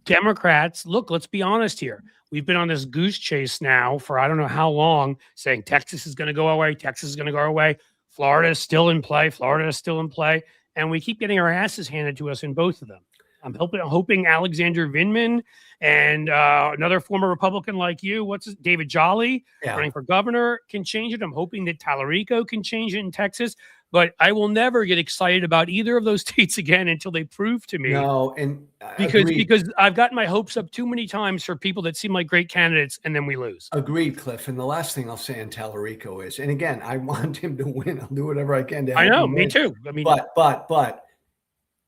Democrats, look, let's be honest here. We've been on this goose chase now for I don't know how long, saying Texas is going to go away. Texas is going to go away. Florida is still in play. Florida is still in play. And we keep getting our asses handed to us in both of them. I'm hoping Alexander Vindman and another former Republican like you, David Jolly, running for governor, can change it. I'm hoping that Tallarico can change it in Texas. But I will never get excited about either of those states again until they prove to me. No, and because I've gotten my hopes up too many times for people that seem like great candidates, and then we lose. Agreed, Cliff. And the last thing I'll say on Tallarico is, and again, I want him to win. I'll do whatever I can to help him me win. Too. I mean, but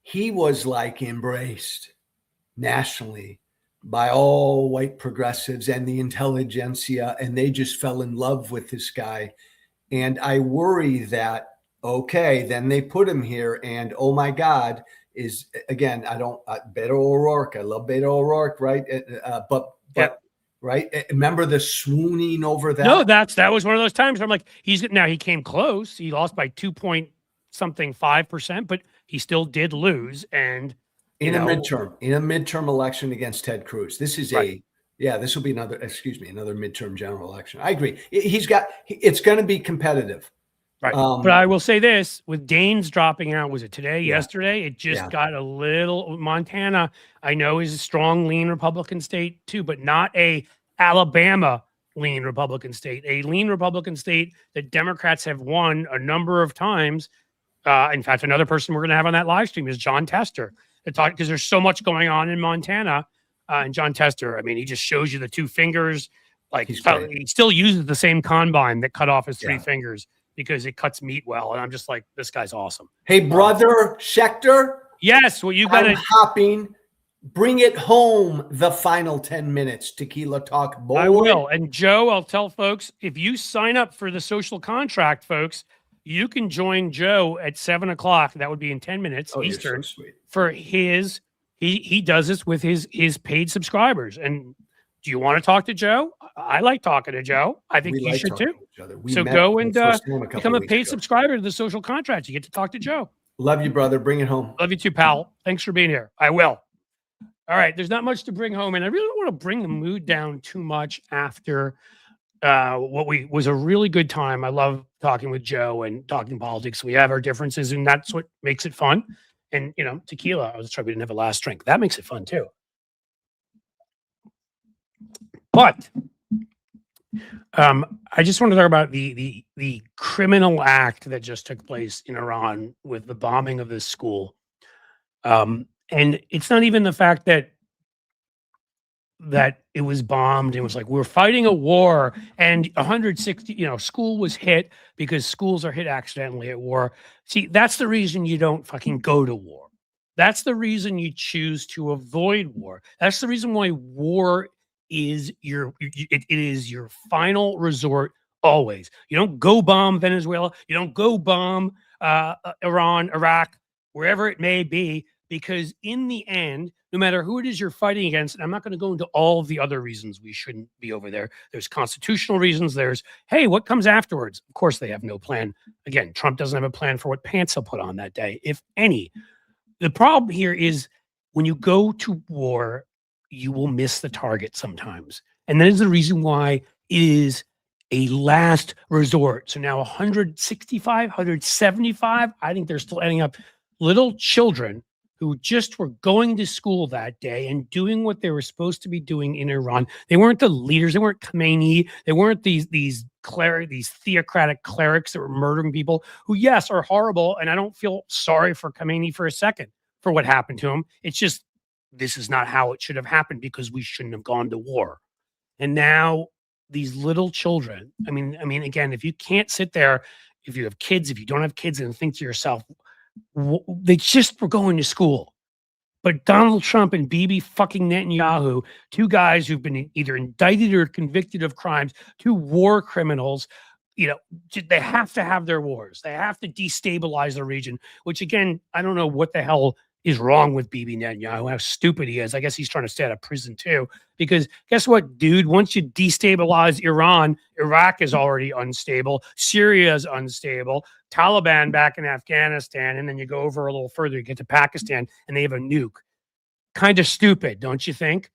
he was like embraced nationally by all white progressives and the intelligentsia, and they just fell in love with this guy. And I worry that, okay, then they put him here, and oh my God, is again, Beto O'Rourke. I love Beto O'Rourke, right? Right. Remember the swooning over that? No, that was one of those times where I'm like, he came close. He lost by 2.5%, but he still did lose. And in a midterm election against Ted Cruz. This is this will be another midterm general election. I agree. It's going to be competitive. Right. But I will say this, with Daines dropping out, was it today, yesterday? It just got a little, Montana, I know, is a strong, lean Republican state too, but not a Alabama lean Republican state, a lean Republican state that Democrats have won a number of times. In fact, another person we're going to have on that live stream is John Tester, because there's so much going on in Montana. And John Tester, I mean, he just shows you the two fingers. Like he still uses the same combine that cut off his three fingers because it cuts meat well. And I'm just like, this guy's awesome. Hey, brother Schecter. Yes, well, you got I'm hopping Bring it home the final 10 minutes. Tequila Talk, boy. I will. And Joe, I'll tell folks, if you sign up for the social contract, folks, you can join Joe at 7 o'clock. That would be in 10 minutes Eastern. So sweet. For his, he does this with his paid subscribers. And do you want to talk to Joe? I like talking to Joe. I think you should too. So go and become a paid subscriber to the social contract. You get to talk to Joe. Love you, brother. Bring it home. Love you too, pal. Thanks for being here. I will. All right. There's not much to bring home. And I really don't want to bring the mood down too much after what was a really good time. I love talking with Joe and talking politics. We have our differences, and that's what makes it fun. And, you know, tequila, I was trying, we didn't have a last drink. That makes it fun too. But I just want to talk about the criminal act that just took place in Iran with the bombing of this school. And it's not even the fact that it was bombed. It was like, we're fighting a war, and 160, you know, school was hit because schools are hit accidentally at war. See, that's the reason you don't fucking go to war. That's the reason you choose to avoid war. That's the reason why war is it is your final resort always. You don't go bomb Venezuela. You don't go bomb Iran, Iraq, wherever it may be, because in the end, no matter who it is you're fighting against, and I'm not going to go into all of the other reasons we shouldn't be over there. There's constitutional reasons. There's, hey, what comes afterwards? Of course, they have no plan. Again, Trump doesn't have a plan for what pants he'll put on that day, if any. The problem here is when you go to war, you will miss the target sometimes. And that is the reason why it is a last resort. So now 165, 175, I think they're still ending up little children who just were going to school that day and doing what they were supposed to be doing in Iran. They weren't the leaders. They weren't Khomeini. They weren't these theocratic clerics that were murdering people who, yes, are horrible. And I don't feel sorry for Khomeini for a second for what happened to him. It's just, this is not how it should have happened because we shouldn't have gone to war. And now these little children, I mean, again, if you can't sit there, if you have kids, if you don't have kids, and think to yourself, they just were going to school. But Donald Trump and Bibi fucking Netanyahu, two guys who've been either indicted or convicted of crimes, two war criminals, you know, they have to have their wars. They have to destabilize the region, which again, I don't know what the hell is wrong with Bibi Netanyahu, how stupid he is. I guess he's trying to stay out of prison too, because guess what, dude? Once you destabilize Iran, Iraq is already unstable. Syria is unstable. Taliban back in Afghanistan. And then you go over a little further, you get to Pakistan and they have a nuke. Kind of stupid, don't you think?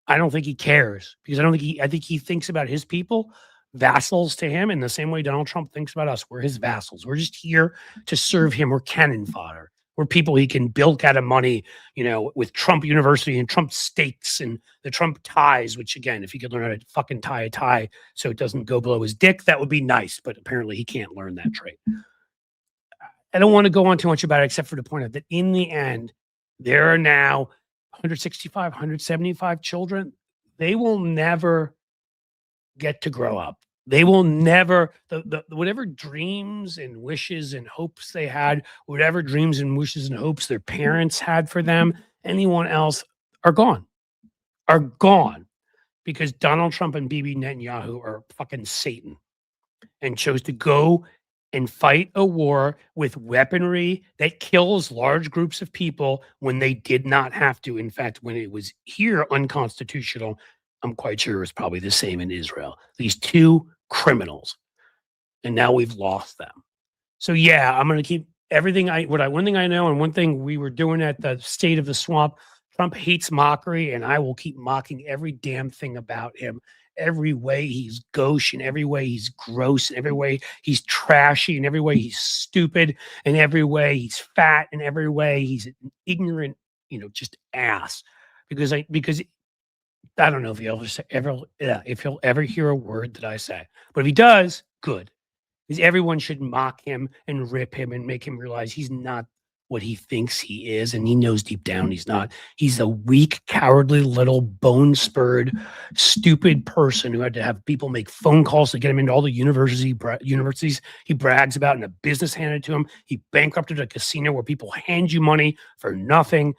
I don't think he cares, because I think he thinks about his people, vassals to him, in the same way Donald Trump thinks about us. We're his vassals. We're just here to serve him. We're cannon fodder. We're people he can bilk out of money, you know, with Trump University and Trump steaks and the Trump ties, which again, if he could learn how to fucking tie a tie so it doesn't go below his dick, that would be nice. But apparently he can't learn that trait. I don't want to go on too much about it, except for to point out that in the end, there are now 165, 175 children. They will never get to grow up. They will never, whatever dreams and wishes and hopes they had, whatever dreams and wishes and hopes their parents had for them, anyone else, are gone. Because Donald Trump and Bibi Netanyahu are fucking Satan and chose to go and fight a war with weaponry that kills large groups of people when they did not have to. In fact, when it was here unconstitutional, I'm quite sure it was probably the same in Israel. These two criminals, and now we've lost them. So yeah, I'm going to keep everything one thing I know, and one thing we were doing at the State of the Swamp, Trump hates mockery, and I will keep mocking every damn thing about him. Every way he's gauche, and every way he's gross, and every way he's trashy, and every way he's stupid, and every way he's fat, and every way he's an ignorant, you know, just ass. Because I don't know if he'll ever hear a word that I say, but if he does, good. Because everyone should mock him and rip him and make him realize he's not what he thinks he is, and he knows deep down he's not. He's a weak, cowardly, little bone-spurred, stupid person who had to have people make phone calls to get him into all the universities he brags about, and a business handed to him. He bankrupted a casino where people hand you money for nothing.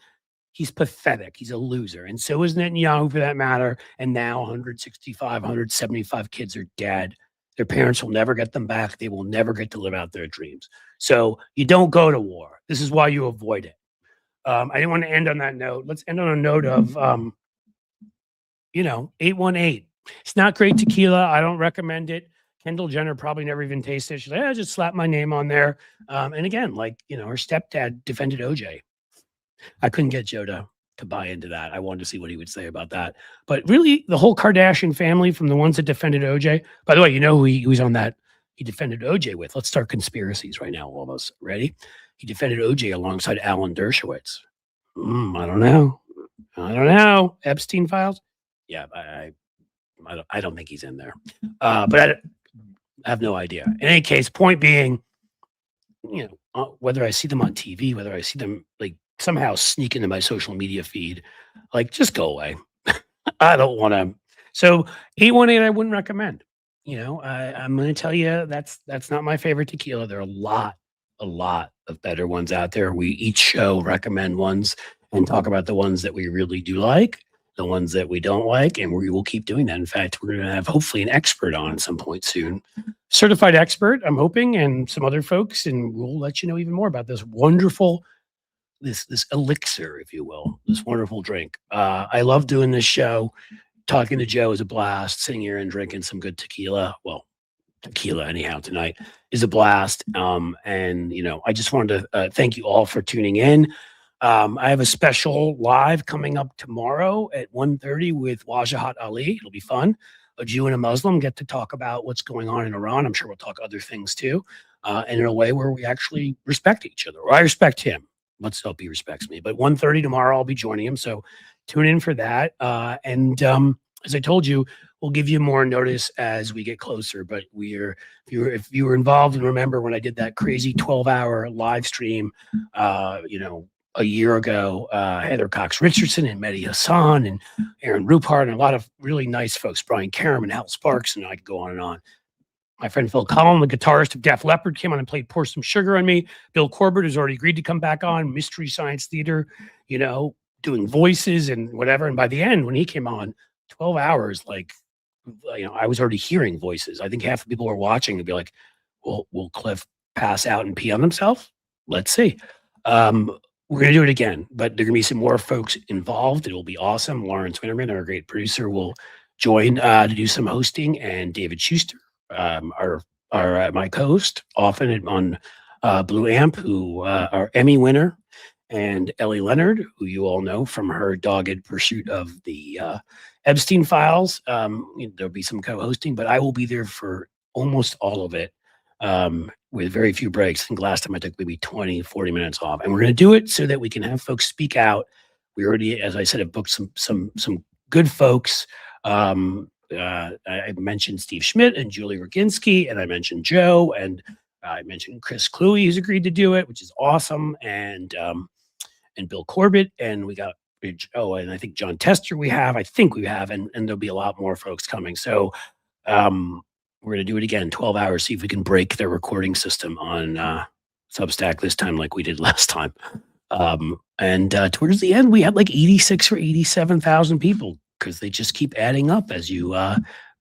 He's pathetic. He's a loser. And so is Netanyahu for that matter. And now 165, 175 kids are dead. Their parents will never get them back. They will never get to live out their dreams. So you don't go to war. This is why you avoid it. I didn't want to end on that note. Let's end on a note of, 818. It's not great tequila. I don't recommend it. Kendall Jenner probably never even tasted it. She's like, I just slapped my name on there. And again, her stepdad defended OJ. I couldn't get Joe to buy into that. I wanted to see what he would say about that. But really, the whole Kardashian family, from the ones that defended OJ. By the way, you know who he was on that he defended OJ with. Let's start conspiracies right now, all of us. Ready? He defended OJ alongside Alan Dershowitz. I don't know. Epstein files? Yeah, I don't think he's in there. But I have no idea. In any case, point being, whether I see them on TV, whether I see them somehow sneak into my social media feed, just go away. I don't want to. So 818, I wouldn't recommend. I'm going to tell you that's not my favorite tequila. There are a lot of better ones out there. We each show recommend ones and talk about the ones that we really do like, the ones that we don't like, and we will keep doing that. In fact, we're going to have hopefully an expert on at some point soon, certified expert, I'm hoping, and some other folks, and we'll let you know even more about this wonderful, this elixir, if you will, this wonderful drink. I love doing this show. Talking to Joe is a blast. Sitting here and drinking some good tequila. Well, tequila anyhow tonight is a blast. And I just wanted to thank you all for tuning in. I have a special live coming up tomorrow at 1:30 with Wajahat Ali. It'll be fun. A Jew and a Muslim get to talk about what's going on in Iran. I'm sure we'll talk other things too, and in a way where we actually respect each other, or I respect him. Let's hope he respects me. But 1:30 tomorrow, I'll be joining him. So tune in for that. And as I told you, we'll give you more notice as we get closer. But if you were involved and remember when I did that crazy 12-hour live stream, a year ago, Heather Cox Richardson and Mehdi Hassan and Aaron Rupert and a lot of really nice folks, Brian Karam and Hal Sparks, and I could go on and on. My friend Phil Collin, the guitarist of Def Leppard, came on and played Pour Some Sugar on Me. Bill Corbett has already agreed to come back on, Mystery Science Theater, doing voices and whatever. And by the end, when he came on, 12 hours, I was already hearing voices. I think half the people who were watching would be like, will Cliff pass out and pee on himself? Let's see. We're going to do it again, but there are going to be some more folks involved. It will be awesome. Lawrence Winterman, our great producer, will join to do some hosting, and David Schuster, my co-host, often on Blue Amp, who are Emmy winner, and Ellie Leonard, who you all know from her dogged pursuit of the Epstein files. There'll be some co-hosting, but I will be there for almost all of it. With very few breaks. I think last time I took maybe 20, 40 minutes off. And we're going to do it so that we can have folks speak out. We already, as I said, have booked some good folks. I mentioned Steve Schmidt and Julie Roginski, and I mentioned Joe, and I mentioned Chris Cluey, who's agreed to do it, which is awesome. And Bill Corbett, and we got and I think John Tester I think we have, and there'll be a lot more folks coming. So we're going to do it again, 12 hours, see if we can break their recording system on Substack this time like we did last time. And towards the end, we had 86 or 87,000 people because they just keep adding up as you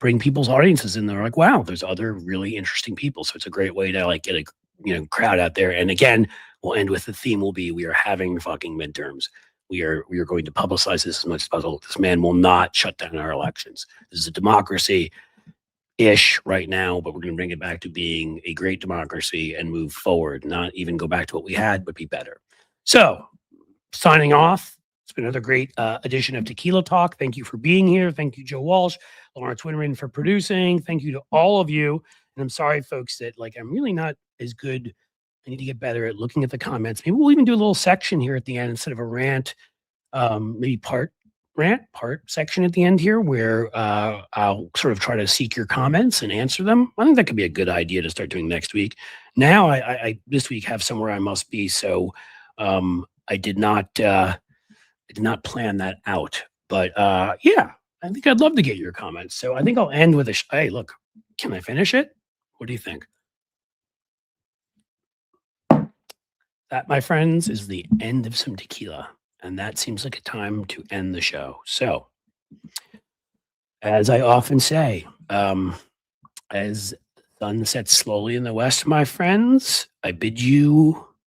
bring people's audiences in. They're like, wow, there's other really interesting people. So it's a great way to get a crowd out there. And again, we'll end with the theme will be, we are having fucking midterms. We are going to publicize this as much as possible. This man will not shut down our elections. This is a democracy ish right now, but we're going to bring it back to being a great democracy and move forward, not even go back to what we had, but be better. So signing off. It's been another great edition of Tequila Talk. Thank you for being here. Thank you, Joe Walsh, Lawrence Winterman, for producing. Thank you to all of you. And I'm sorry, folks, that I'm really not as good. I need to get better at looking at the comments. Maybe we'll even do a little section here at the end instead of a rant, maybe part section at the end here where I'll sort of try to seek your comments and answer them. I think that could be a good idea to start doing next week. Now I this week have somewhere I must be, so I did not plan that out. But yeah, I think I'd love to get your comments. So I think I'll end with hey, look, can I finish it? What do you think? That, my friends, is the end of some tequila. And that seems like a time to end the show. So, as I often say, as the sun sets slowly in the west, my friends, I bid you